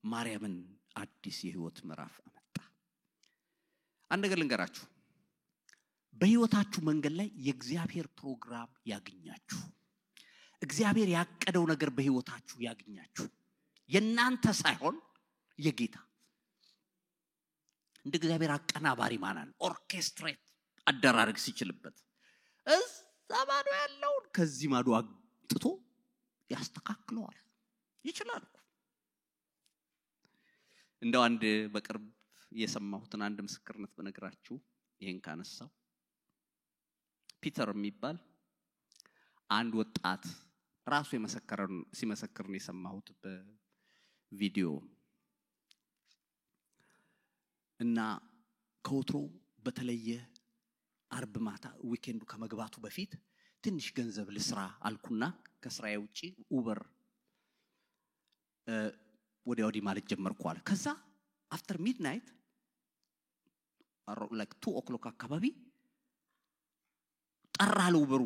Speaker 1: ማርያምን አዲስ የህይወት ምዕራፍ አመጣ። አንድ ነገር ልንገራችሁ፣ በህይወታችሁ መንገድ ላይ የእግዚአብሔር ፕሮግራም ያገኛችሁ፣ እግዚአብሔር ያቀደው ነገር በህይወታችሁ ያገኛችሁ፣ የናንተ ሳይሆን የጌታ። እንደ እግዚአብሔር አቀናባሪ ማናል ኦርኬስትሬት አደራረግ ሲችልበት እዛ ማዶ ያለው ከዚህ ማዶ አጥቶ ያስተካክለዋል ይችላል። እንደው አንድ በቅርብ የሰማሁትን አንድ ምስክርነት በነግራችሁ ይሄን ካነሳው ፒተር የሚባል አንድ ወጣት ራሱ ሲመሰክር ነው የሰማሁት በቪዲዮ። እና ከወትሮ በተለየ አርብ ማታ ዊኬንዱ ከመግባቱ በፊት ትንሽ ገንዘብ ልስራ አልኩና ከስራዬ ውጪ ኡበር ወዲያውዲ ማለት ጀመርኩ አለ። ከዛ after midnight like 2 o'clock አካባቢ ጠራለው ኡበሩ።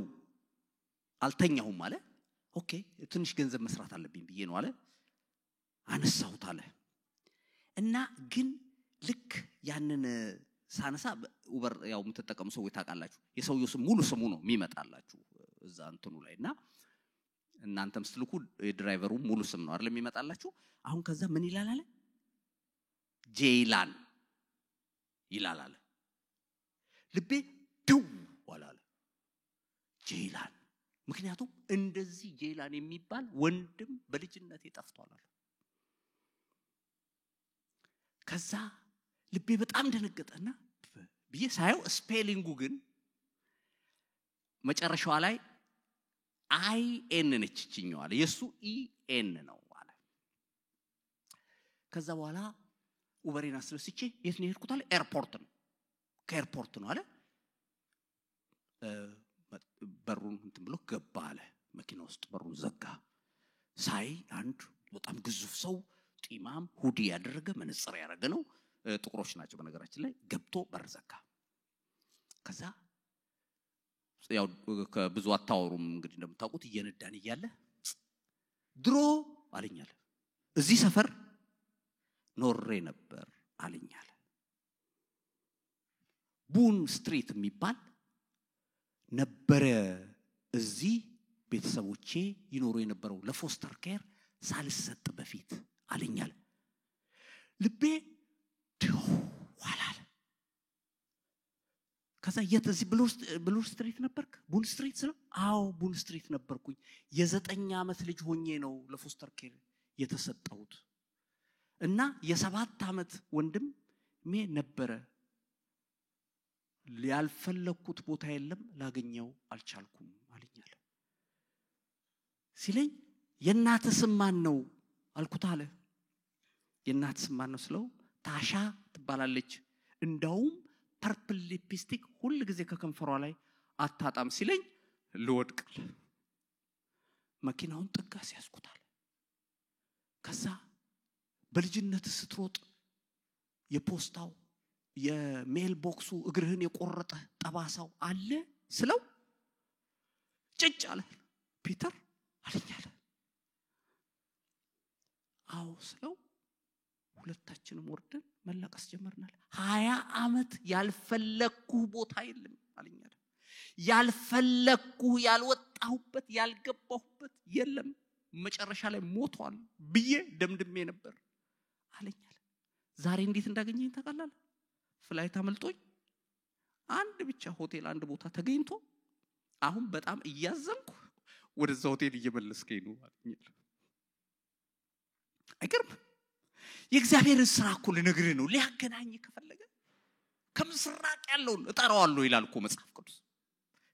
Speaker 1: አልተኛሁም አለ። ኦኬ ትንሽ ገንዘብ መስራት አለብኝ ብዬ ነው አለ። አነሳሁት አለ። እና ግን ልክ ያንን ሳነሳ ኡበር ያው የምትጠቀሙ ሰው ታውቃላችሁ፣ የሰውየው ስም ሙሉ ስሙ ነው የሚመጣላችሁ እዛ እንትኑ ላይና እናንተም ስትልኩ የድራይቨሩ ሙሉ ስም ነው አይደል የሚመጣላችሁ። አሁን ከዛ ምን ይላል አለ? ጄይላን ይላል አለ። ልቤ ደው ወላለ ጄይላን። ምክንያቱም እንደዚህ ጄይላን የሚባል ወንድም በልጅነት ይጠፍቷል አለ። ከዛ ልቤ በጣም ደነገጠና ብዬ ሳየው ስፔሊንጉ ግን መጨረሻው ላይ አይ ኤን ነች እቺኛው አለ። የሱ ኢ ኤን ነው አለ። ከዛ በኋላ ኡበሬን አስነስቼ የት ነው የሄድኩት አለ? ኤርፖርት ነው። ከኤርፖርት ነው አለ። በሩን እንትን ብሎ ገባ አለ። መኪና ውስጥ በሩን ዘጋ። ሳይ አንድ በጣም ግዙፍ ሰው ጢማም ሁዲ ያደረገ መነጽር ያደረገ ነው። ጥቁሮች ናቸው በነገራችን ላይ። ገብቶ በር ዘጋ። ከዛ ያው ከብዙ አታወሩም እንግዲህ እንደምታውቁት እየነዳን እያለ ድሮ አለኛል እዚህ ሰፈር ኖሬ ነበር አለኛል። ቡን ስትሪት የሚባል ነበረ እዚህ ቤተሰቦቼ ይኖሩ የነበረው ለፎስተር ኬር ሳልሰጥ በፊት አለኛል። ልቤ ዋላል። ከዛ የት እዚህ ብሉ ስትሪት ነበርክ? ቡል ስትሪት ስለው አዎ ቡል ስትሪት ነበርኩኝ። የ9 ዓመት ልጅ ሆኜ ነው ለፎስተር ኬር የተሰጠሁት እና የ7 ዓመት ወንድም ሜ ነበረ። ያልፈለኩት ቦታ የለም ላገኘው አልቻልኩም አለኛል ሲለኝ የናተ ስም ማን ነው አልኩት አለ። የናተ ስም ማን ነው ስለው ታሻ ትባላለች፣ እንደውም ፐርፕል ሊፕስቲክ ሁሉ ጊዜ ከከንፈሯ ላይ አታጣም ሲለኝ ልወድቅል። መኪናውን ጥጋ ሲያስኩታል። ከዛ በልጅነት ስትሮጥ የፖስታው የሜል ቦክሱ እግርህን የቆረጠ ጠባሳው አለ ስለው ጭጭ አለ። ፒተር አለኛለ። አዎ ስለው ሁለታችንም ወርደን መለቀስ ጀመርናል። 20 ዓመት ያልፈለኩ ቦታ የለም አለኛለ። ያልፈለኩ ያልወጣሁበት ያልገባሁበት የለም መጨረሻ ላይ ሞቷል ብዬ ደምድሜ ነበር አለኛለ። ዛሬ እንዴት እንዳገኘኝ ተቀላል። ፍላይት አመልጦኝ አንድ ብቻ ሆቴል አንድ ቦታ ተገኝቶ አሁን በጣም እያዘንኩ ወደዛ ሆቴል እየመለስከኝ ነው አለኛለ። አይገርም? የእግዚአብሔር ስራ እኮ ልነግርህ ነው። ሊያገናኝ ከፈለገ ከምስራቅ ያለውን እጠራዋለሁ ይላል እኮ መጽሐፍ ቅዱስ።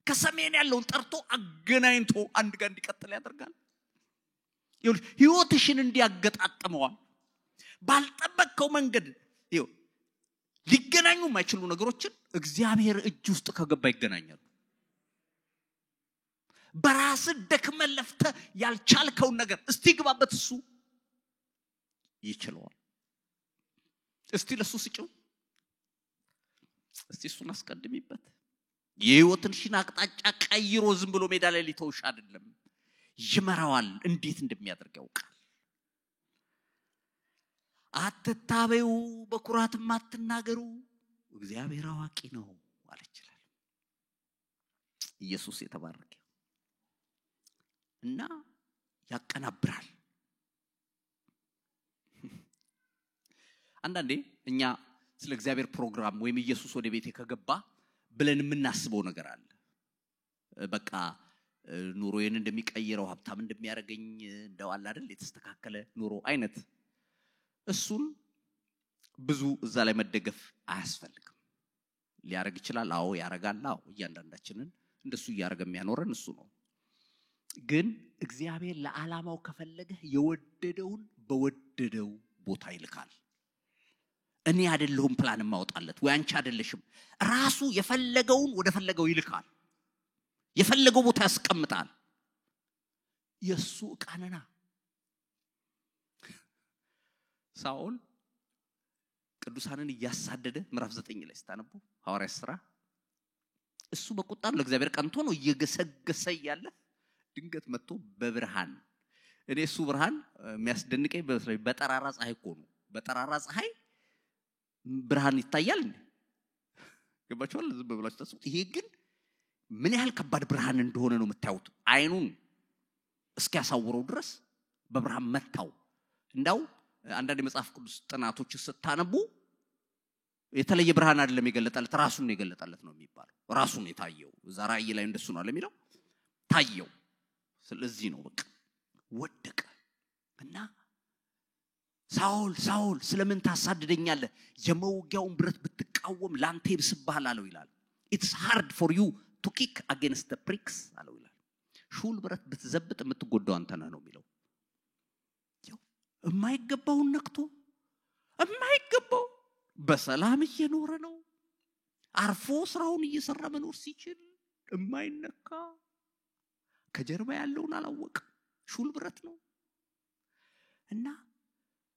Speaker 1: ከሰሜን ያለውን ጠርቶ አገናኝቶ አንድ ጋር እንዲቀጥል ያደርጋል። ይኸውልህ ህይወትሽን እንዲያገጣጥመዋል። ባልጠበቀው መንገድ ሊገናኙ የማይችሉ ነገሮችን እግዚአብሔር እጅ ውስጥ ከገባ ይገናኛሉ። በራስ ደክመህ ለፍተህ ያልቻልከው ነገር እስቲ ግባበት፣ እሱ ይችላል። እስቲ ለሱ ስጪው፣ እስቲ እሱን አስቀድሚበት። የህይወትሽን አቅጣጫ ቀይሮ ዝም ብሎ ሜዳ ላይ ሊተውሽ አይደለም፣ ይመራዋል። እንዴት እንደሚያደርግ ያውቃል። አትታበዩ፣ በኩራትም አትናገሩ፣ እግዚአብሔር አዋቂ ነው አለችላል። ኢየሱስ የተባረከ እና ያቀናብራል። አንዳንዴ እኛ ስለ እግዚአብሔር ፕሮግራም ወይም ኢየሱስ ወደ ቤቴ ከገባ ብለን የምናስበው ነገር አለ። በቃ ኑሮዬን እንደሚቀይረው ሀብታም እንደሚያረገኝ እንደው አለ አይደል የተስተካከለ ኑሮ አይነት። እሱን ብዙ እዛ ላይ መደገፍ አያስፈልግም። ሊያረግ ይችላል። አዎ ያረጋል። አዎ እያንዳንዳችንን እንደሱ ያረገ የሚያኖረን እሱ ነው። ግን እግዚአብሔር ለዓላማው ከፈለገ የወደደውን በወደደው ቦታ ይልካል። እኔ አይደለሁም ፕላን ማውጣለት ወይ አንቺ አይደለሽም። ራሱ የፈለገውን ወደ ፈለገው ይልካል። የፈለገው ቦታ ያስቀምጣል። የሱ ቃነና ሳኦል ቅዱሳንን ያሳደደ ምዕራፍ 9 ላይ ስታነቡ ሐዋርያት ሥራ እሱ በቁጣም ለእግዚአብሔር ቀንቶ ነው እየገሰገሰ ያለ ድንገት መጥቶ በብርሃን እኔ እሱ ብርሃን የሚያስደንቀኝ በጠራራ ፀሐይ እኮ ነው። በጠራራ ፀሐይ ብርሃን ይታያል እንዴ? ገባችኋል? ዝም ብላችሁ ታስቡት። ይሄ ግን ምን ያህል ከባድ ብርሃን እንደሆነ ነው የምታዩት። አይኑን እስኪያሳውረው ድረስ በብርሃን መታው። እንዳው አንዳንድ የመጽሐፍ ቅዱስ ጥናቶች ስታነቡ የተለየ ብርሃን አይደለም የገለጠለት፣ ራሱን ነው የገለጠለት ነው የሚባለው። ራሱን የታየው ዛራይ ላይ እንደሱ ነው ለሚለው ታየው። ስለዚህ ነው በቃ ወደቀ እና ሳኦል ስለምን ታሳድደኛለህ? የመውጊያውን ብረት ብትቃወም ላንተ ይብስብሃል አለው ይላል። it's hard for you to kick against the pricks አለው ይላል። ሹል ብረት ብትዘብጥ የምትጎዳው አንተ ነህ ነው የሚለው። የማይገባውን ነክቶ የማይገባው በሰላም እየኖረ ነው። አርፎ ስራውን እየሰራ መኖር ሲችል የማይነካ ከጀርባ ያለውን አላወቀ። ሹል ብረት ነው እና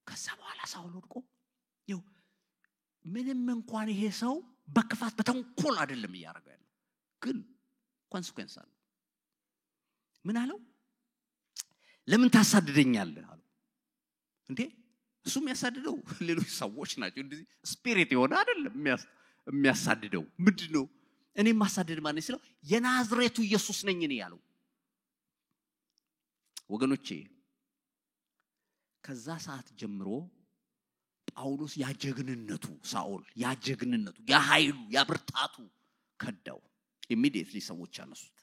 Speaker 1: ከዛ በኋላ ሳኦል ወድቆ ምንም እንኳን ይሄ ሰው በክፋት በተንኮል አይደለም ያያረጋ ያለው፣ ግን ኮንሲኩዌንስ አለው። ምን አለው? ለምን ታሳድደኛለህ አለው። እንዴ እሱ የሚያሳድደው ሌሎች ሰዎች ናቸው። እንደዚህ ስፒሪት የሆነ አይደለም የሚያሳድደው። ምንድነው? እኔ ማሳደድ ማን ነው ሲለው የናዝሬቱ ኢየሱስ ነኝ እኔ ያለው። ወገኖቼ ከዛ ሰዓት ጀምሮ ጳውሎስ ያጀግንነቱ ሳኦል ያጀግንነቱ ያኃይሉ ያብርታቱ ከዳው ኢሚዲየትሊ ሰዎች አነሱት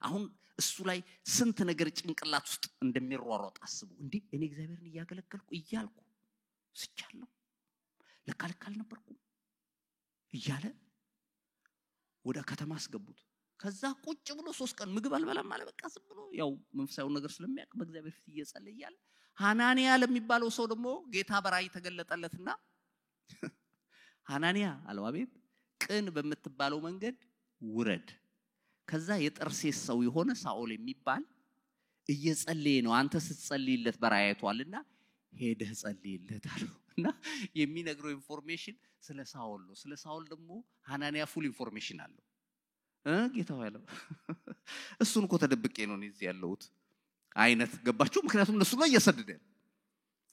Speaker 1: አሁን እሱ ላይ ስንት ነገር ጭንቅላት ውስጥ እንደሚሯሯጥ አስቡ እንዴ እኔ እግዚአብሔርን ያገለግልኩ እያልኩ ስቻለሁ ለካልካል ነበርኩ እያለ ወደ ከተማ አስገቡት ከዛ ቁጭ ብሎ 3 ቀን ምግብ አልበላም ማለት በቃ ዝም ብሎ ያው መንፈሳዊ ነገር ስለሚያውቅ በእግዚአብሔር ፊት እየጸለየ ይያል ሐናንያ ለሚባለው ሰው ደግሞ ጌታ በራእይ ተገለጠለትና ሐናንያ አለው አቤት ቅን በመትባለው መንገድ ውረድ ከዛ የጠርሴስ ሰው የሆነ ሳኦል የሚባል እየጸለየ ነው አንተ ስትጸልይለት በራእይቷልና ሄደህ ጸልይለት አለውና የሚነግረው ኢንፎርሜሽን ስለ ሳኦል ነው ስለ ሳኦል ደግሞ ሐናንያ ፉል ኢንፎርሜሽን አለው ጌታው ያለው እሱን እኮ ተደብቄ ነው እዚህ ያለሁት አይነት ገባችሁ ምክንያቱም እነሱ ነው እየሰደደ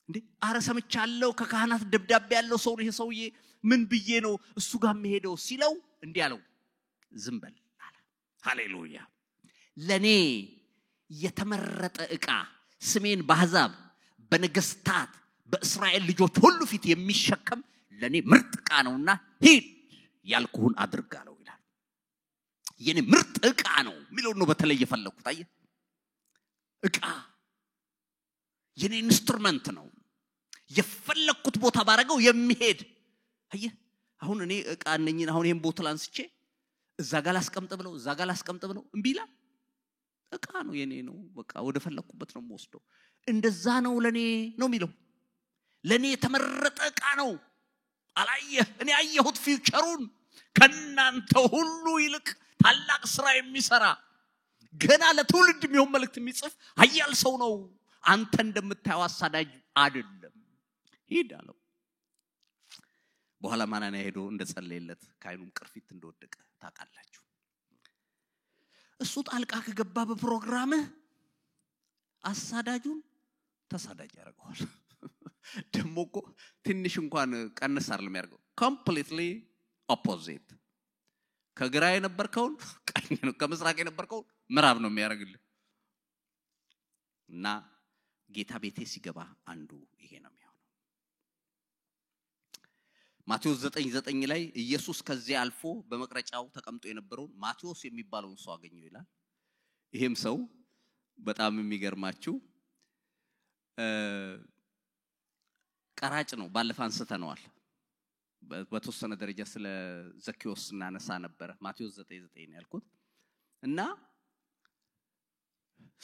Speaker 1: እንዴ አረ ሰምቻለሁ ከካህናት ደብዳቤ ያለው ሰው ይሄ ሰውዬ ምን ብዬ ነው እሱ ጋር መሄደው ሲለው እንዲህ አለው ዝም በል አለ ሃሌሉያ ለኔ የተመረጠ ዕቃ ስሜን በአሕዛብ በነገስታት በእስራኤል ልጆች ሁሉ ፊት የሚሸከም ለኔ ምርጥ ዕቃ ነውና ሂድ ያልኩህን አድርጋለሁ ይላል የኔ ምርጥ ዕቃ ነው ሚለው ነው በተለይ የፈለኩት አየ ዕቃ የኔ ኢንስትሩመንት ነው የፈለኩት ቦታ ባረጋው የሚሄድ አየ አሁን እኔ ዕቃ ነኝ አሁን ይሄን ቦትል አንስቼ እዛ ጋር ላስቀምጥ ብለው እምቢላ ዕቃ ነው የኔ ነው በቃ ወደ ፈለኩበት ነው የምወስደው እንደዛ ነው ለኔ ነው ሚለው ለኔ የተመረጠ ዕቃ ነው አላየ እኔ አየሁት ፊውቸሩን ከናንተ ሁሉ ይልቅ ታላቅ ስራ የሚሰራ ገና ለትውልድ የሚሆን መልእክት የሚጽፍ ኃያል ሰው ነው አንተ እንደምታየው አሳዳጅ አይደለም ሂድ አለው በኋላ ማናንያ ሄዶ እንደጸለየለት ካይኑም ቅርፊት እንደወደቀ ታውቃላችሁ እሱ ጣልቃ ከገባ በፕሮግራም አሳዳጁን ተሳዳጅ ያደርገዋል ደሞኮ ትንሽ እንኳን ቀንስ አይደለም ያደርገው ኮምፕሊትሊ ኦፖዚት ከግራ የነበርከው ቀኝ ነው ከምስራቅ የነበርከው ምዕራብ ነው የሚያደርግልህ እና ጌታ ቤቴ ሲገባ አንዱ ይሄ ነው የሚሆነው ማቴዎስ 9:9 ላይ ኢየሱስ ከዚህ አልፎ በመቅረጫው ተቀምጦ የነበረው ማቴዎስ የሚባለውን ሰው አገኘው ይላል ይሄም ሰው በጣም የሚገርማችሁ ቀራጭ ነው ባለፈ አንስተነዋል በተወሰነ ደረጃ ስለ ዘኪዮስ እናነሳ ነበር ማቴዎስ 9:9 ያልኩት እና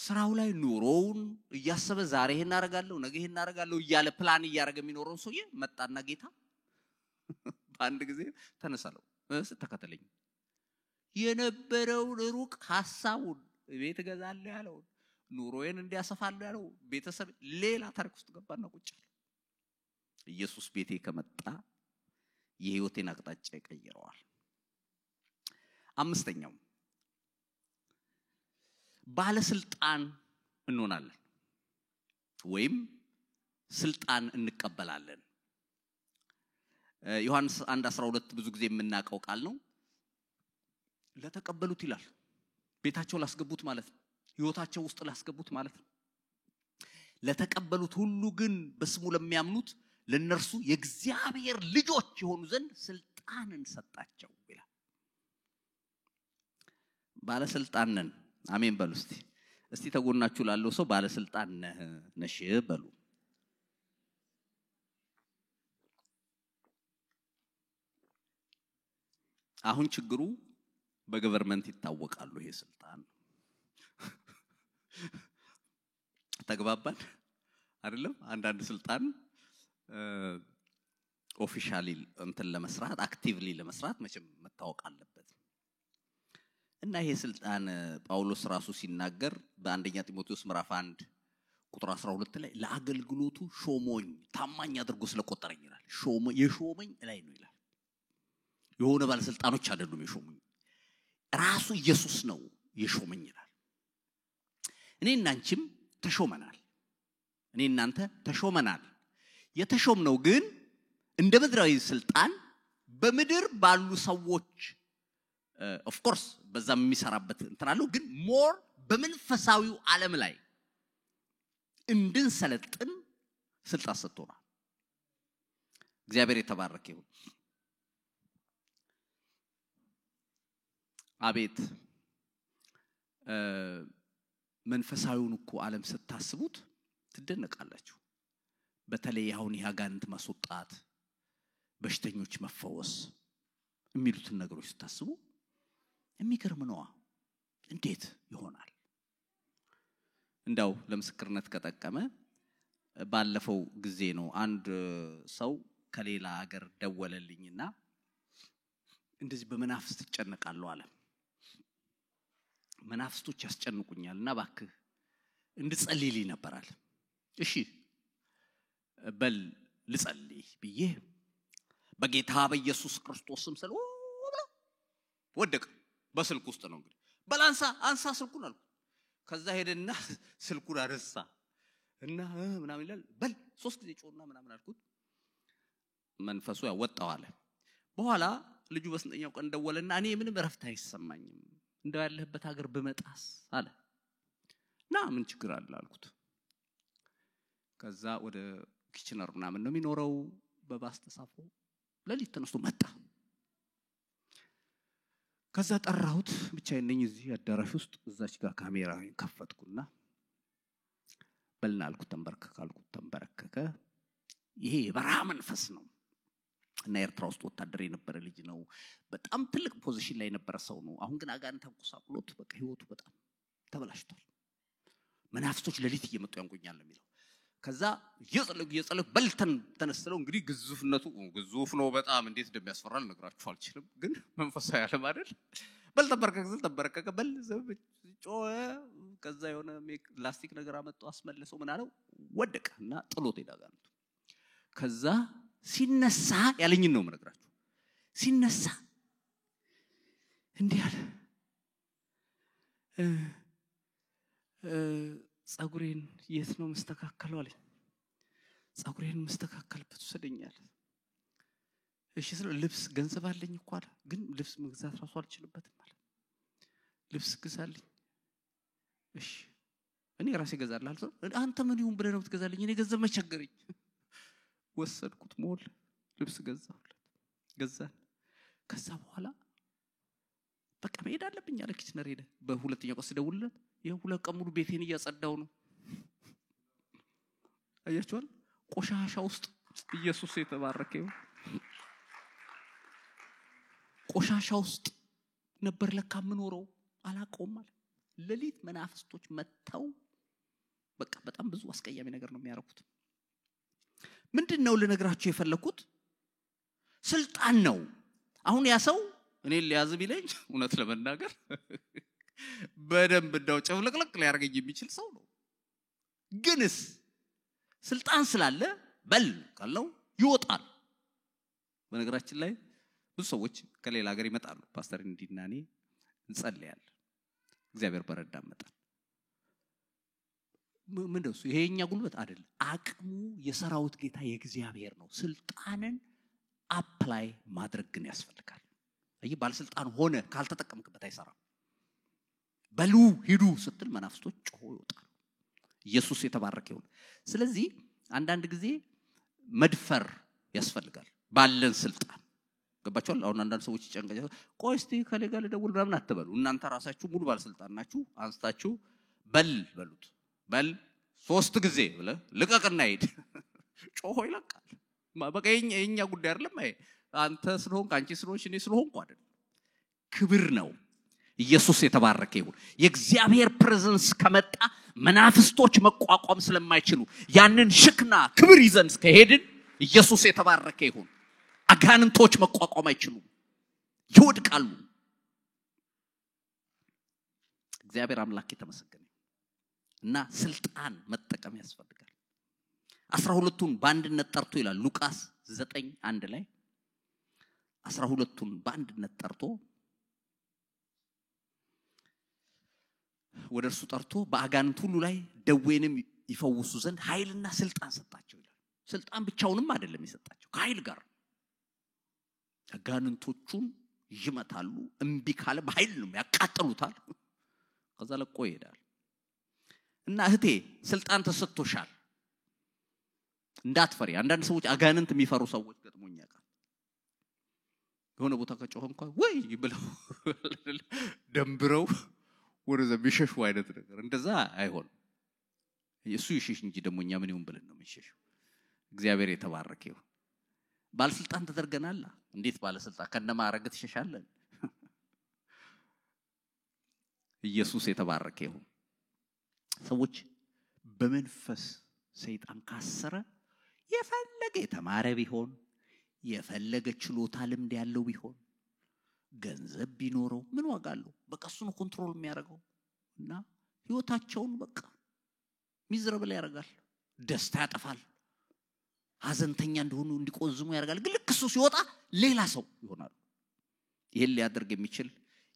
Speaker 1: ስራው ላይ ኑሮውን እያሰበ ዛሬ ይሄን አረጋለሁ ነገ ይሄን አረጋለሁ እያለ ፕላን እያረገ የሚኖረው ሰውዬ መጣና ጌታ በአንድ ጊዜ ተነሳለው ተከተለኝ የነበረው ሩቅ ሐሳቡን ቤት ገዛለሁ ያለው ኑሮዬን እንዲያሰፋለሁ ያለው ቤተሰብ ሌላ ታሪክ ውስጥ ገባና ቁጭ ኢየሱስ ቤቴ ከመጣ የህይወቴን አቅጣጫ ይቀይረዋል አምስተኛው ባለስልጣን እንሆናለን ወይም ስልጣን እንቀበላለን ዮሐንስ 1:12 ብዙ ጊዜ የምናቀው ቃል ነው ለተቀበሉት ይላል ቤታቸው ላስገቡት ማለት ነው ህይወታቸው ውስጥ ላስገቡት ማለት ነው ለተቀበሉት ሁሉ ግን በስሙ ለሚያምኑት ለነርሱ የእግዚአብሔር ልጆች የሆኑ ዘንድ ስልጣንን ሰጣቸው ይላል ባለስልጣን ነን አሜን በሉ እስቲ ተጎናችሁ ላለው ሰው ባለስልጣን ነሽ በሉ አሁን ችግሩ በገቨርንመንት ይታወቃሉ ይሄ ስልጣን ተግባባን አይደለም አንዳንድ ስልጣን ኦፊሻሊ እንትን ለመስራት አክቲቭሊ ለመስራት መቼም መታወቅ አለበት እና ይሄ ስልጣን ጳውሎስ ራሱ ሲናገር በአንደኛ ጢሞቴዎስ ምዕራፍ 1 ቁጥር 12 ላይ ለአገልግሎቱ ሾሞኝ ታማኝ አድርጎ ስለቆጠረኝ ይላል የሾመኝ ላይ ነው ይላል የሆነ ባለስልጣኖች አይደሉም የሾመኝ ራሱ ኢየሱስ ነው የሾመኝ ይላል እኔና አንቺም ተሾመናል እኔናንተ ተሾመናል የተሾምነው ግን እንደ ምድራዊ ስልጣን በምድር ባሉ ሰዎች ኦፍ ኮርስ በዛም የሚሰራበት እንተናለው ግን ሞር በመንፈሳዊው ዓለም ላይ እንድንሰለጥን ስልጣን ሰጥቶናል እግዚአብሔር የተባረከ ይሁን አቤት መንፈሳዊውን እኮ ዓለም ስታስቡት ትደነቃላችሁ በተለይ አሁን ያጋንንት ማስወጣት በሽተኞች መፈወስ የሚሉትን ነገሮች ስታስቡ የሚገርም ነው እንዴት ይሆናል እንዳው ለምስክርነት ከጠቀመ ባለፈው ጊዜ ነው አንድ ሰው ከሌላ ሀገር ደወለልኝና እንደዚህ በመናፍስት ተጨነቃለሁ አለ መናፍስቶች ያስጨንቁኛልና ባክህ እንድጸልይልኝ ነበራል እሺ በል ልጸልይ ብዬ በጌታ በኢየሱስ ክርስቶስም ስለ ወደቀ በስልክ ውስጥ ነው እንግዲህ በላንሳ አንሳ ስልኩን አልኩ ከዛ ሄደና ስልኩን አረሳ እና ምናምን ይላል በል 3 ጊዜ ጮና ምናምን አልኩት መንፈሱ ያወጣው አለ በኋላ ልጁ በስንተኛው ቀን ደወለና እኔ ምንም ረፍታ አይሰማኝም እንደው ያለህበት ሀገር በመጣስ አለ ና ምን ችግር አለ አልኩት ከዛ ወደ ኪችነር ምናምን ነው የሚኖረው በባስ ተሳፎ ለሊት ተነስቶ መጣ ከዛ ጠራሁት ብቻዬን ነኝ እዚህ አዳራሽ ውስጥ እዛች ጋር ካሜራ ከፈትኩና በልና አልኩት ተንበረከከ ይሄ የበረሃ መንፈስ ነው እና ኤርትራ ውስጥ ወታደር የነበረ ልጅ ነው በጣም ትልቅ ፖዚሽን ላይ የነበረ ሰው ነው አሁን ግን አጋንንት ተንቆሳቅሎት በቃ ህይወቱ በጣም ተበላሽቷል መናፍስቶች ለሊት እየመጡ ያንቆኛል የሚለው ከዛ የጸለቅ በልተን ተነስተለው እንግዲህ ግዙፍ ነው በጣም እንዴት እንደሚያስፈራ ልነግራችሁ አልችልም ግን መንፈሳዊ ዓለም አይደል በል ተበረከከ በል ጮኸ ከዛ የሆነ ላስቲክ ነገር አመጣው አስመለሰው ምን አለው ወደቀና ጥሎት ሄዳጋንቱ ከዛ ሲነሳ ያለኝ ነው የምነግራችሁ ሲነሳ እንዲህ አለ ጸጉሬን የት ነው መስተካከለው አለኝ ጸጉሬን መስተካከልበት ወሰደኛል እሺ ስለ ልብስ ገንዘብ አለኝ እኮ አለ ግን ልብስ መግዛት ራሱ አልችልበትም አለ ልብስ ግዛልኝ እሺ እኔ ራሴ ገዛላለሁ አንተ ምን ይሁን ብለህ ነው ትገዛልኝ እኔ ገንዘብ መቸገረኝ ወሰድኩት ሞል ልብስ ገዛን ከዛ በኋላ በቃ መሄድ አለብኝ አለ ኪችነር ሄደ በሁለተኛው ቀን ደውልለት የሁለት ቀን ሙሉ ቤቴን እያጸዳው ነው አያችኋል ቆሻሻ ውስጥ ኢየሱስ የተባረከው ቆሻሻ ውስጥ ነበር ለካ ምኖረው አላቆም ማለት ለሊት መናፍስቶች መተው በቃ በጣም ብዙ አስቀያሚ ነገር ነው የሚያረኩት ምንድነው ለነግራችሁ የፈለኩት ስልጣን ነው አሁን ያ ሰው እኔ ሊያዝ ቢለኝ እውነት ለመናገር በደንብ እንደው ጨፍለቅለቅ ሊያርገኝ የሚችል ሰው ነው ግንስ ስልጣን ስላለ በል ካለው ይወጣል በነገራችን ላይ ብዙ ሰዎች ከሌላ ሀገር ይመጣሉ ፓስተር እንዲናኔ እንጸልያለን እግዚአብሔር በረዳን መጣ ምንድነው ይሄኛ ጉልበት አይደለም አቅሙ የሰራውት ጌታ የእግዚአብሔር ነው ስልጣንን አፕላይ ማድረግ ግን ያስፈልጋል አይ ባለስልጣን ሆነ ካልተጠቀምክበት አይሰራም በሉ ሂዱ ስትል መናፍስቶች ጮሆ ይወጣሉ ኢየሱስ የተባረከ ይሁን ስለዚህ አንዳንድ ጊዜ መድፈር ያስፈልጋል ባለን ስልጣን ገባችኋል አሁን አንዳንድ ሰዎች ይጨንቀኛል ቆይ እስቲ ከሌጋ ለደውል ምናምን አትበሉ እናንተ ራሳችሁ ሙሉ ባለስልጣን ናችሁ አንስታችሁ በሉት በል 3 ጊዜ ብለ ልቀቅና ሄድ ጮሆ ይለቃል በቃ የኛ ጉዳይ አይደለም አንተ ስለሆንክ አንቺ ስለሆንሽ እኔ ስለሆንኩ አይደል ክብር ነው ኢየሱስ የተባረከ ይሁን የእግዚአብሔር ፕሬዘንስ ከመጣ መናፍስቶች መቋቋም ስለማይችሉ ያንን ሽክና ክብር ይዘን እስከሄድን ኢየሱስ የተባረከ ይሁን አጋንንቶች መቋቋም አይችሉም ይወድቃሉ እግዚአብሔር አምላክ የተመሰገነ እና ስልጣን መጠቀም ያስፈልጋል 12ቱን በአንድነት ጠርቶ ይላል ሉቃስ 9:1 ላይ 12ቱን በአንድነት ጠርቶ ወደርሱ ጠርቶ በአጋንንት ሁሉ ላይ ደዌንም ይፈውሱ ዘንድ ኃይልና ስልጣን ሰጣቸው ይላል ስልጣን ብቻውንም አይደለም ይሰጣቸው ከኃይል ጋር አጋንንቶቹን ይመታሉ እንቢ ካለ በኃይል ነው ያቃጥሉታል ከዛ ለቆ ይሄዳል እና እህቴ ስልጣን ተሰጥቶሻል እንዳትፈሪ አንዳንድ ሰዎች አጋንንት የሚፈሩ ሰዎች ገጥሞኛል የሆነ ቦታ ከጮህ እንኳን ወይ ይብለው ደምብረው ወደዛ ቢሸሹ አይነት ነገር እንደዛ አይሆን ኢየሱስ ይሽሽ እንጂ ደሞኛ ምን ይሁን ብለን ነው የሚሸሸው እግዚአብሔር የተባረከ ይሁን ባለስልጣን ተደርገናል እንዴት ባለስልጣን ከነማረግ ተሸሻለን ኢየሱስ የተባረከ ይሁን ሰዎች በመንፈስ ሰይጣን ካሰረ የፈለገ የተማረ ቢሆን የፈለገ ችሎታ ልምድ ያለው ቢሆን ገንዘብ ቢኖረው ምን ዋጋ አለው በቃ እሱን ኮንትሮል የሚያደርገው እና ህይወታቸውን በቃ ሚዝረብል ያደርጋል ደስታ ያጠፋል ሀዘንተኛ እንደሆኑ እንዲቆዝሙ ያደርጋል ግን ልክ እሱ ሲወጣ ሌላ ሰው ይሆናል ይሄን ሊያደርግ የሚችል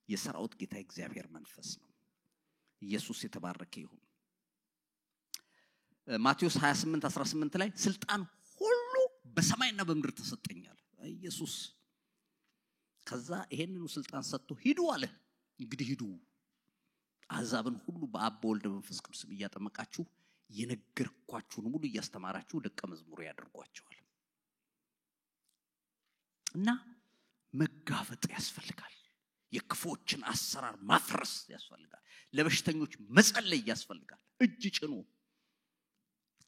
Speaker 1: የሰራዊት ጌታ እግዚአብሔር መንፈስ ነው ኢየሱስ የተባረከ ይሁን ማቴዎስ 28:18 ላይ ስልጣን ሁሉ በሰማይና በምድር ተሰጠኛል ኢየሱስ ከዛ ይሄንኑ ስልጣን ሰጥቶ ሂዱ አለ እንግዲህ ሂዱ አሕዛብን ሁሉ በአብ በወልድ በመንፈስ ቅዱስ እያጠመቃችሁ የነገርኳችሁን ሁሉ እያስተማራችሁ ደቀ መዝሙር ያደርጓቸዋል እና መጋፈጥ ያስፈልጋል የክፎችን አሰራር ማፍረስ ያስፈልጋል ለበሽተኞች መጸለይ ያስፈልጋል እጅ ጭኑ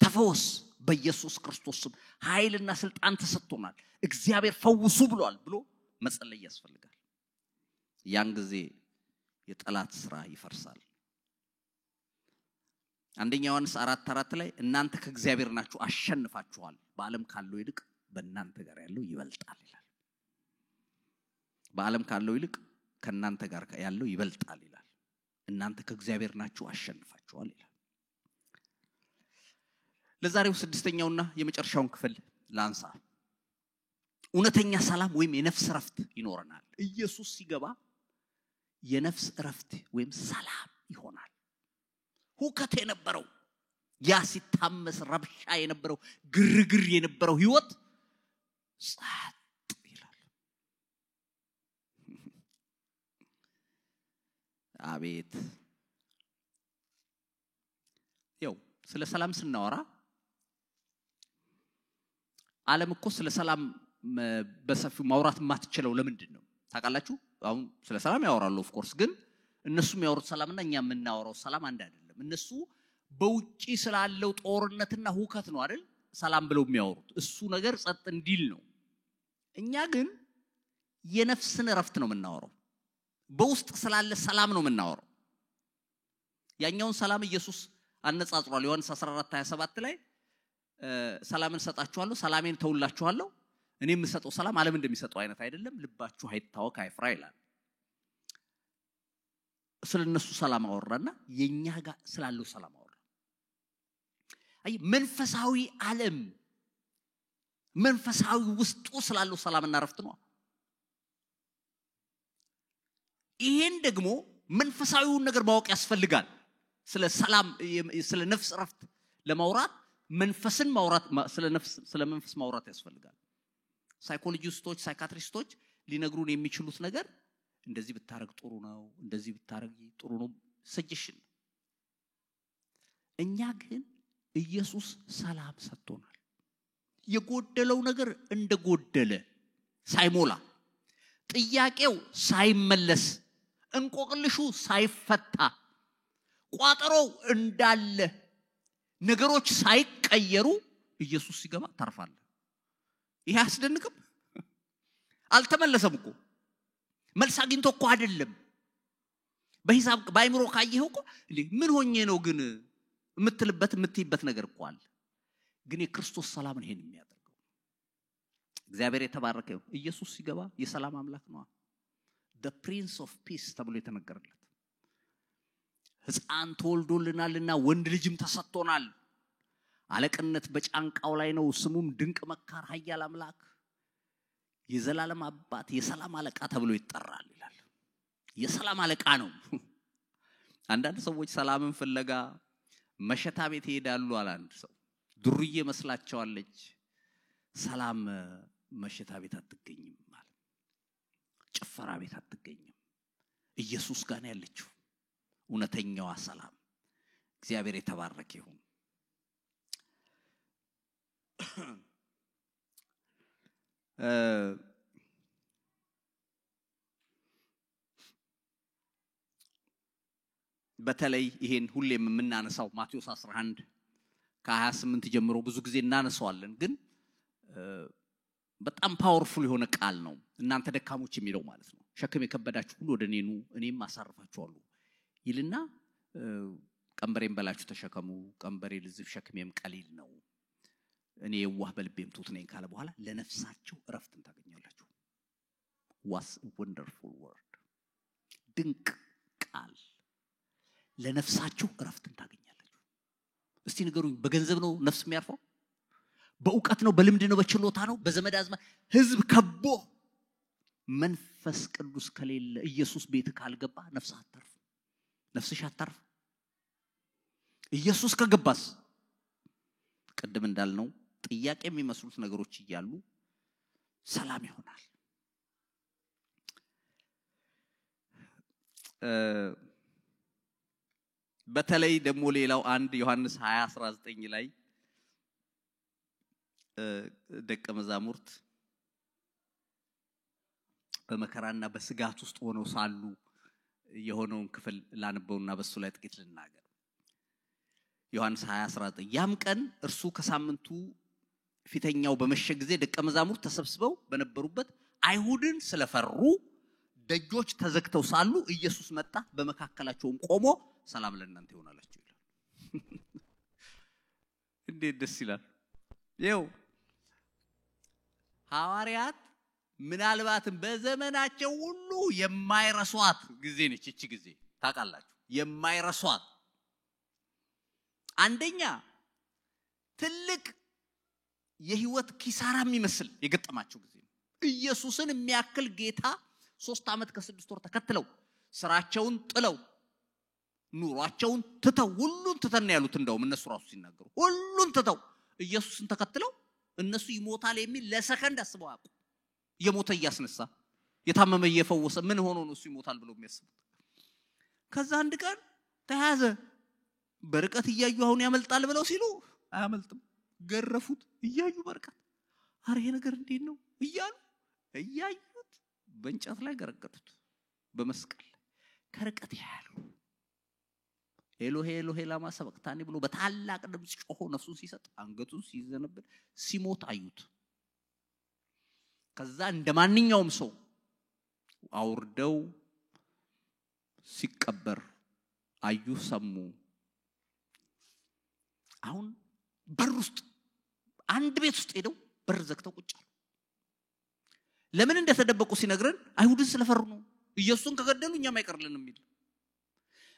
Speaker 1: ተፈወስ በኢየሱስ ክርስቶስ ስም ኃይልና ስልጣን ተሰጥቶናል እግዚአብሔር ፈውሱ ብሏል ብሎ መጸለይ ያስፈልጋል ያን ጊዜ የጠላት ስራ ይፈርሳል አንደኛ ዮሐንስ 4:4 ላይ እናንተ ከእግዚአብሔር ናችሁ አሸንፋችኋል በዓለም ካለው ይልቅ በእናንተ ጋር ያለው ይበልጣል ይላል በዓለም ካለው ይልቅ ከእናንተ ጋር ያለው ይበልጣል ይላል እናንተ ከእግዚአብሔር ናችሁ አሸንፋችኋል ይላል ለዛሬው ስድስተኛውና የመጨረሻውን ክፍል ላንሳ እውነተኛ ሰላም ወይም የነፍስ ረፍት ይኖርናል ኢየሱስ ሲገባ የነፍስ ረፍት ወይም ሰላም ይሆናል ሁከት የነበረው ያ ሲታመስ ረብሻ የነበረው ግርግር የነበረው ህይወት ጸጥ ይላል አቤት ያው ስለ ሰላም ስናወራ ዓለም እኮ ስለ ሰላም በሰፊው ማውራት ማትችለው ለምንድን ነው ታውቃላችሁ አሁን ስለ ሰላም ያወራሉ ኦፍ ኮርስ ግን እነሱ የሚያወሩት ሰላምና እኛ የምናወራው ሰላም አንድ አይደለም እነሱ በውጪ ስላለው ጦርነትና ሁከት ነው አይደል ሰላም ብለው የሚያወሩት እሱ ነገር ጸጥ እንዲል ነው እኛ ግን የነፍስን ረፍት ነው የምናወራው በውስጥ ስላለ ሰላም ነው የምናወራው ያኛውን ሰላም ኢየሱስ አነጻጽሯል ዮሐንስ 14:27 ላይ ሰላምን ሰጣችኋለሁ ሰላሜን ተውላችኋለሁ እኔ የምሰጠው ሰላም ዓለም እንደሚሰጠው አይነት አይደለም ልባችሁ አይታወክ አይፍራ ይላል ስለነሱ ሰላም አወራና የኛ ጋር ስላለው ሰላም አወራ አይ መንፈሳዊ ዓለም መንፈሳዊ ውስጡ ስላለው ሰላምና ረፍት ነው ይሄን ደግሞ መንፈሳዊውን ነገር ማወቅ ያስፈልጋል ስለ ሰላም ስለ ነፍስ ረፍት ለማውራት መንፈስን ማውራት ስለ መንፈስ ማውራት ያስፈልጋል ሳይኮሎጂስቶች ሳይካትሪስቶች ሊነግሩን የሚችሉት ነገር እንደዚህ ብታረግ ጥሩ ነው እንደዚህ ብታረግ ጥሩ ነው ሰጀሽን እኛ ግን ኢየሱስ ሰላም ሰጥቶናል የጎደለው ነገር እንደጎደለ ሳይሞላ ጥያቄው ሳይመለስ እንቆቅልሹ ሳይፈታ ቋጠሮው እንዳለ ነገሮች ሳይቀየሩ ኢየሱስ ሲገባ ታርፋለህ ይሄ አስደንቅም አልተመለሰም እኮ መልስ አግኝቶ እኮ አይደለም በሂሳብ ባይምሮ ካየው እኮ ምን ሆኜ ነው ግን የምትይበት ነገር እኮ አለ ግን የክርስቶስ ሰላም ነው ይሄን የሚያደርገው እግዚአብሔር የተባረከ ይሁን ኢየሱስ ሲገባ የሰላም አምላክ ነው the prince of peace ተብሎ የተነገረለት ሕፃን ተወልዶልናልና ወንድ ልጅም ተሰጥቶናል አለቅነት በጫንቃው ላይ ነው ስሙም ድንቅ መካር ኃያል አምላክ የዘላለም አባት የሰላም አለቃ ተብሎ ይጠራል ይላል የሰላም አለቃ ነው አንዳንድ ሰዎች ሰላምን ፍለጋ መሸታ ቤት ይሄዳሉ አለ አንድ ሰው ዱርዬ መስላቸዋለች ሰላም መሸታ ቤት አትገኝም ማለት ጭፈራ ቤት አትገኝም ኢየሱስ ጋር ነው ያለችው እውነተኛዋ ሰላም እግዚአብሔር የተባረከ ይሁን በተለይ ይሄን ሁሌም የምናነሳው ማቴዎስ 11 ከ28 ጀምሮ ብዙ ጊዜ እናነሳዋለን ግን በጣም ፓወርፉል የሆነ ቃል ነው እናንተ ደካሞች የሚለው ማለት ነው ሸክም የከበዳችሁ ሁሉ ወደ እኔ ኑ እኔም አሳርፋችኋለሁ ይልና ቀንበሬን በላችሁ ተሸከሙ ቀንበሬ ልዝብ ሸክሜም ቀሊል ነው እኔ የዋህ በልቤም ትሁት ነኝ ካለ በኋላ ለነፍሳችሁ እረፍትን ታገኛላችሁ was a wonderful word ድንቅ ቃል ለነፍሳችሁ እረፍትን ታገኛላችሁ እስቲ ንገሩኝ በገንዘብ ነው ነፍስ የሚያርፈው በእውቀት ነው በልምድ ነው በችሎታ ነው በዘመድ አዝማድ ህዝብ ከቦ መንፈስ ቅዱስ ከሌለ ኢየሱስ ቤት ካልገባ ነፍስ አታርፍ ነፍስሽ አታርፍ ኢየሱስ ከገባስ ቀደም እንዳልነው ጥያቄ የሚመስሉት ነገሮች ይያሉ ሰላም ይሆናል በተለይ ደግሞ ሌላው አንድ ዮሐንስ 20:19 ላይ ደቀ መዛሙርት በመከራና በስጋት ውስጥ ሆነው ሳሉ የሆነውን ክፍል ላንበውና በሱ ላይ ጥቂት ልናገር ዮሐንስ 20:19 ያም ቀን እርሱ ከሳምንቱ ፊተኛው በመሸ ጊዜ ደቀ መዛሙርት ተሰብስበው በነበሩበት አይሁድን ስለፈሩ ደጆች ተዘግተው ሳሉ ኢየሱስ መጣ በመካከላቸውም ቆሞ ሰላም ለእናንተ ይሁን አላቸው ይላል እንዴት ደስ ይላል ይው ሐዋርያት ምናልባትም በዘመናቸው ሁሉ የማይረሷት ጊዜ ነች እቺ ጊዜ ታውቃላችሁ የማይረሷት አንደኛ ትልቅ የህይወት ኪሳራ የሚመስል የገጠማቸው ጊዜ ኢየሱስን የሚያክል ጌታ 3 ዓመት ከ6 ወር ተከትለው ስራቸውን ጥለው ኑሯቸውን ትተው ሁሉን ተተና ያሉት እንደውም እነሱ ራሱ ሲናገሩ ሁሉን ትተው ኢየሱስን ተከትለው እነሱ ይሞታል የሚል ለሰከንድ አስበው አቁ የሞተ ያስነሳ የታመመ እየፈወሰ ምን ሆኖ ነው እሱ ይሞታል ብለው የሚያስቡት ከዛ አንድ ቀን ተያዘ በርቀት እያዩ አሁን ያመልጣል ብለው ሲሉ አያመልጥም ገረፉት እያዩ በርቀት አረ ይሄ ነገር እንዴት ነው እያዩት በእንጨት ላይ ገረገጡት በመስቀል ከርቀት ያያሉ ኤሎሄ ኤሎሄ ላማ ሰበቅታኒ ብሎ በታላቅ ድምጽ ጮሆ ነፍሱን ሲሰጥ አንገቱን ሲዘነብል ሲሞት አዩት ከዛ እንደማንኛውም ሰው አውርደው ሲቀበር አዩ ሰሙ አሁን በር ውስጥ አንድ ቤት ውስጥ ሄደው በር ዘግተው ቁጭ አሉ ለምን እንደተደበቁ ሲነግረን አይሁድን ስለፈሩ ነው ኢየሱስን ከገደሉ እኛም አይቀርልንም ይል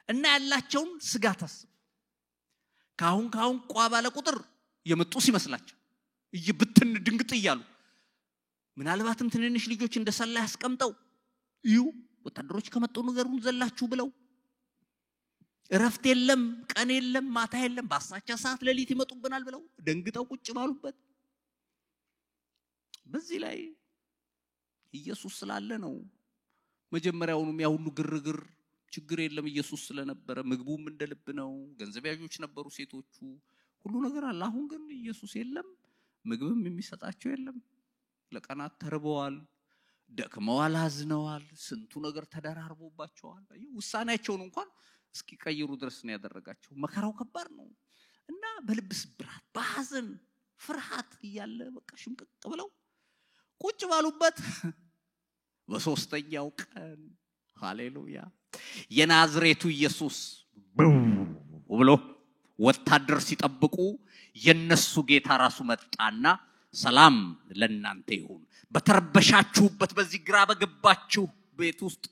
Speaker 1: እና ያላቸውን ስጋት አስብ ካሁን ቋባለ ቁጥር የመጡ ሲመስላቸው ይብትን ድንግጥ ይያሉ ምናልባትም ትንንሽ ልጆች እንደሰላ ያስቀምጠው እዩ ወታደሮች ከመጡ ነገሩን ዘላችሁ ብለው እረፍት የለም ቀን የለም ማታ የለም ባሳቻ ሰዓት ለሊት ይመጡብናል ብለው ደንግጠው ቁጭ ባሉበት በዚህ ላይ ኢየሱስ ስላለ ነው መጀመሪያውንም ያ ሁሉ ግርግር ችግር የለም ኢየሱስ ስለነበረ ምግቡም እንደልብ ነው ገንዘብ ያዦች ነበሩ ሴቶቹ ሁሉ ነገር አለ አሁን ግን ኢየሱስ የለም ምግብም የሚሰጣቸው የለም ለቀናት ተርበዋል ደክመዋል አዝነዋል ስንቱ ነገር ተደራርቦባቸዋል ውሳኔያቸውን እንኳን እስኪ ቀይሩ ድረስ ነው ያደረጋቸው መከራው ከባድ ነው እና በልብስ ብራት ባዘን ፍርሃት ይያለ በቃ ሽምቅቅ ብለው ቁጭ ባሉበት በሶስተኛው ቀን ሃሌሉያ የናዝሬቱ ኢየሱስ ብሎ ወታደር ሲጠብቁ የነሱ ጌታ ራሱ መጣና ሰላም ለእናንተ ይሁን በተረበሻችሁበት በዚህ ግራ በገባችሁ ቤት ውስጥ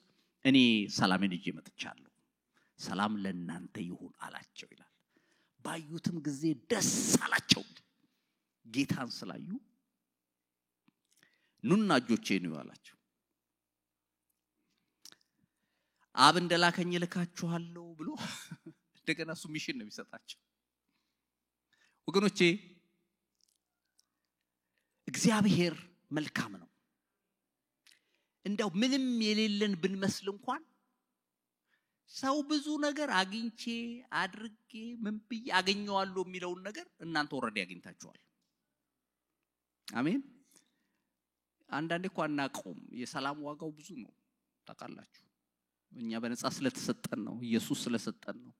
Speaker 1: እኔ ሰላምን ይዤ መጥቻለሁ ሰላም ለእናንተ ይሁን አላቸው ይላል ባዩትም ጊዜ ደስ አላቸው ጌታን ስላዩ ኑና እጆቼን እዩ አላቸው አብ እንደላከኝ ልካችኋለሁ ብሎ እንደገና እሱ ሚሽን ነው የሚሰጣቸው ወገኖቼ እግዚአብሔር መልካም ነው እንደው ምንም የሌለን ብንመስል እንኳን ሰው ብዙ ነገር አግኝቼ አድርጌ ምን ብዬ አገኘዋለሁ የሚለው ነገር እናንተ ኦሬዲ አግኝታችኋል አሜን አንዳንዴ እንኳን አናቀውም የሰላም ዋጋው ብዙ ነው ታውቃላችሁ እኛ በነጻ ስለተሰጠን ነው ኢየሱስ ስለሰጠን ነው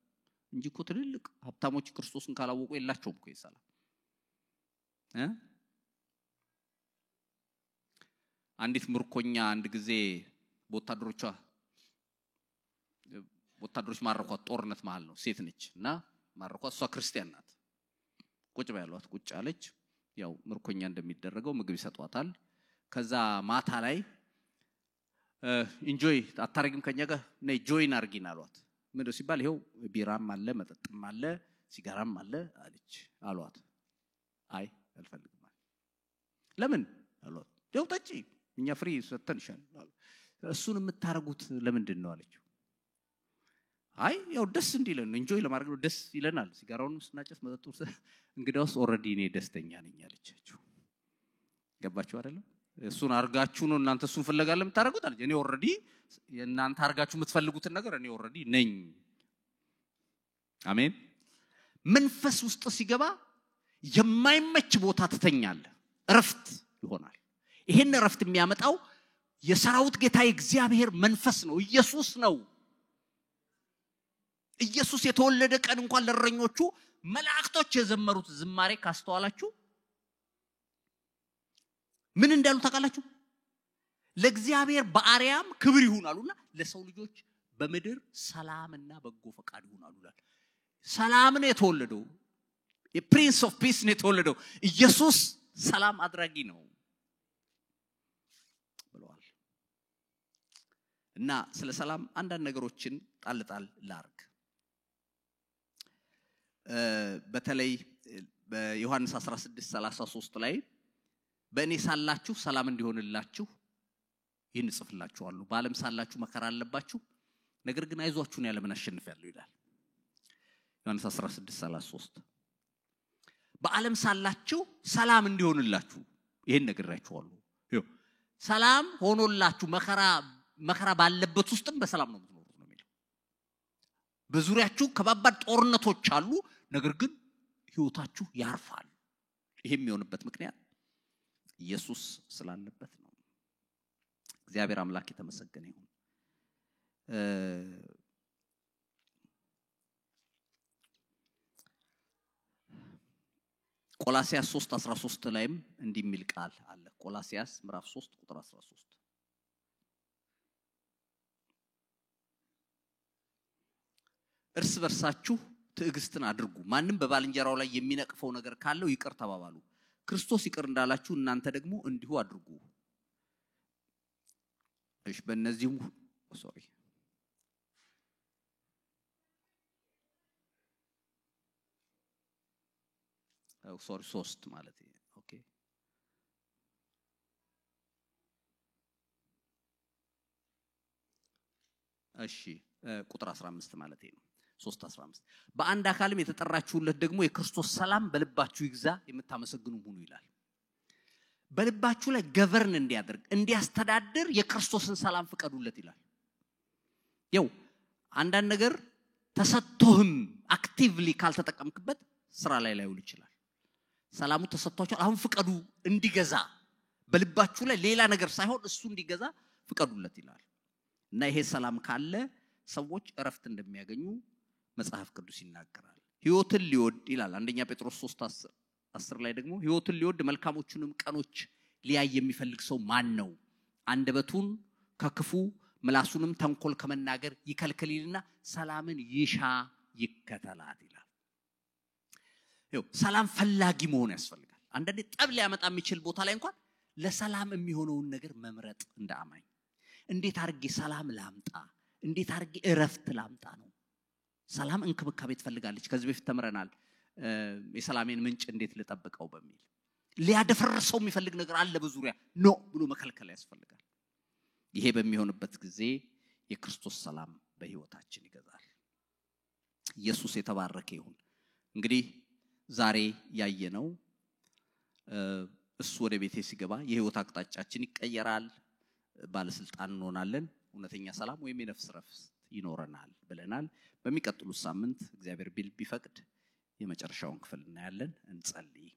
Speaker 1: እንጂ እኮ ትልልቅ ሀብታሞች ክርስቶስን ካላወቁ የላቸውም እኮ ይሰላም አንዲት ምርኮኛ አንድ ጊዜ ወታደሮች ማረኳት ጦርነት መሃል ነው ሴት ነችና ማረኳት እሷ ክርስቲያን ናት ቁጭ ባይሏት ቁጭ አለች ያው ምርኮኛ እንደሚደረገው ምግብ ይሰጧታል ከዛ ማታ ላይ ኢንጆይ አታረግም ከኛ ጋር ነይ ጆይን አርጊና አሏት ምንድነው ሲባል ይሄው ቢራም አለ መጠጥም አለ ሲጋራም አለ አሏት አይ አልፈልግም ለምን አሏት ያው ጠጪ እኛ ፍሪ ሰተንሻል እሱን የምታረጉት ለምንድን ነው አለችው አይ ያው ደስ እንዲለን ኢንጆይ ለማድረግ ነው ደስ ይለናል ሲጋራውን ስናጨስ መጠጡ እንግዲያውስ ኦሬዲ እኔ ደስተኛ ነኝ አለቻቸው ገባችሁ አይደለም እሱን አርጋችሁ ነው እናንተ እሱን ፍለጋለ የምታረጉት አለች እኔ ኦሬዲ እናንተ አርጋችሁ የምትፈልጉትን ነገር እኔ ኦሬዲ ነኝ አሜን መንፈስ ውስጥ ሲገባ የማይመች ቦታ ተተኛለ እረፍት ይሆናል ይሄን እረፍት የሚያመጣው የሰራዊት ጌታ እግዚአብሔር መንፈስ ነው ኢየሱስ ነው ኢየሱስ የተወለደ ቀን እንኳን ለረኞቹ መላእክቶች የዘመሩት ዝማሬ ካስተዋላችሁ ምን እንዳሉ ታውቃላችሁ ለእግዚአብሔር በአርያም ክብር ይሁንአሉና ለሰው ልጆች በመድር ሰላምና በጎ ፈቃድ ይሁንአሉላል ሰላም ነው የተወለደው የፕሪንስ ኦፍ ፒስ ነው የተወለደው ኢየሱስ ሰላም አድራጊ ነው ብለዋል እና ስለ ሰላም አንዳንድ ነገሮችን ጣልጣል ላርግ በተለይ በዮሐንስ 16:33 ላይ በእኔ ሳላችሁ ሰላም እንዲሆንላችሁ ይህን ጽፍላችኋለሁ በዓለም ሳላችሁ መከራ አለባችሁ ነገር ግን አይዟችሁ ነው ያለምን አሸንፋለሁ ይላል ዮሐንስ 16:33 በዓለም ሳላችሁ ሰላም እንዲሆንላችሁ ይሄን ነግራችኋለሁ ይኸው ሰላም ሆኖላችሁ መከራ ባለበት ውስጥም በሰላም ነው የምትኖሩት ነው የሚለው በዙሪያችሁ ከባባድ ጦርነቶች አሉ ነገር ግን ህይወታችሁ ያርፋል ይሄም የሚሆንበት ምክንያት ኢየሱስ ስላለበት ነው እግዚአብሔር አምላክ የተመሰገነ ይሁን ቆላስያስ 3:13 ላይም እንዲህ የሚል ቃል አለ ቆላስያስ ምዕራፍ 3 ቁጥር 13 እርስ በርሳችሁ ትዕግስትን አድርጉ ማንንም በባልንጀራው ላይ የሚነቅፈው ነገር ካለው ይቅር ተባባሉ ክርስቶስ ይቅር እንዳላችሁ እናንተ ደግሞ እንዲሁ አድርጉ እሺ በእነዚህም ሶሪ 3 ማለት ኦኬ እሺ ቁጥር 15 ማለት ነው 3:15 በአንድ አካልም የተጠራችሁለት ደግሞ የክርስቶስ ሰላም በልባችሁ ይግዛ የምታመሰግኑ ሁኑ ይላል በልባችሁ ላይ ገቨርን እንዲያስተዳድር የክርስቶስን ሰላም ፍቀዱለት ይላል ያው አንዳንድ ነገር ተሰጥቶህም አክቲቭሊ ካልተጠቀምክበት ስራ ላይ ላይውል ይችላል ሰላሙ ተሰጥቷችሁ አሁን ፍቀዱ እንዲገዛ በልባችሁ ላይ ሌላ ነገር ሳይሆን እሱ እንዲገዛ ፍቀዱለት ይላል እና ይሄ ሰላም ካለ ሰዎች እረፍት እንደሚያገኙ መጽሐፍ ቅዱስ ይናገራል ሕይወትን ሊወድ ይላል አንደኛ ጴጥሮስ 3:10 ላይ ደግሞ ሕይወትን ሊወድ መልካሞቹንም ቀኖች ሊያይ የሚፈልግ ሰው ማን ነው አንደበቱን ከክፉ ምላሱንም ተንኮል ከመናገር ይከልክልና ሰላምን ይሻ ይከተላት ይላል ይኸው ሰላም ፈላጊ መሆን ያስፈልጋል አንዳንዴ ጠብ ሊያመጣ የሚችል ቦታ ላይ እንኳን ለሰላም የሚሆነውን ነገር መምረጥ እንደአማኝ እንዴት አርጌ ሰላም ላምጣ እንዴት አርጌ እረፍት ላምጣ ነው ሰላም እንክብካቤ ትፈልጋለች ከዚህ በፊት ተምረናል የሰላሜን ምንጭ እንዴት ልጠብቀው በሚል ሊያደፈርሰው የሚፈልግ ነገር አለ በዙሪያ ኖ ብሎ መከልከል ያስፈልጋል ይሄ በሚሆንበት ጊዜ የክርስቶስ ሰላም በህይወታችን ይገዛል ኢየሱስ የተባረከ ይሁን እንግዲህ ዛሬ ያየነው እሱ ወደ ቤቴ ሲገባ የህይወት አቅጣጫችን ይቀየራል ባለስልጣን እንሆናለን እውነተኛ ሰላም ወይም የነፍስ ረፍት ይኖረናል ብለናል በሚቀጥሉት ሳምንት እግዚአብሔር ቢፈቅድ የመጨረሻውን ክፍል እናያለን እንጸልይ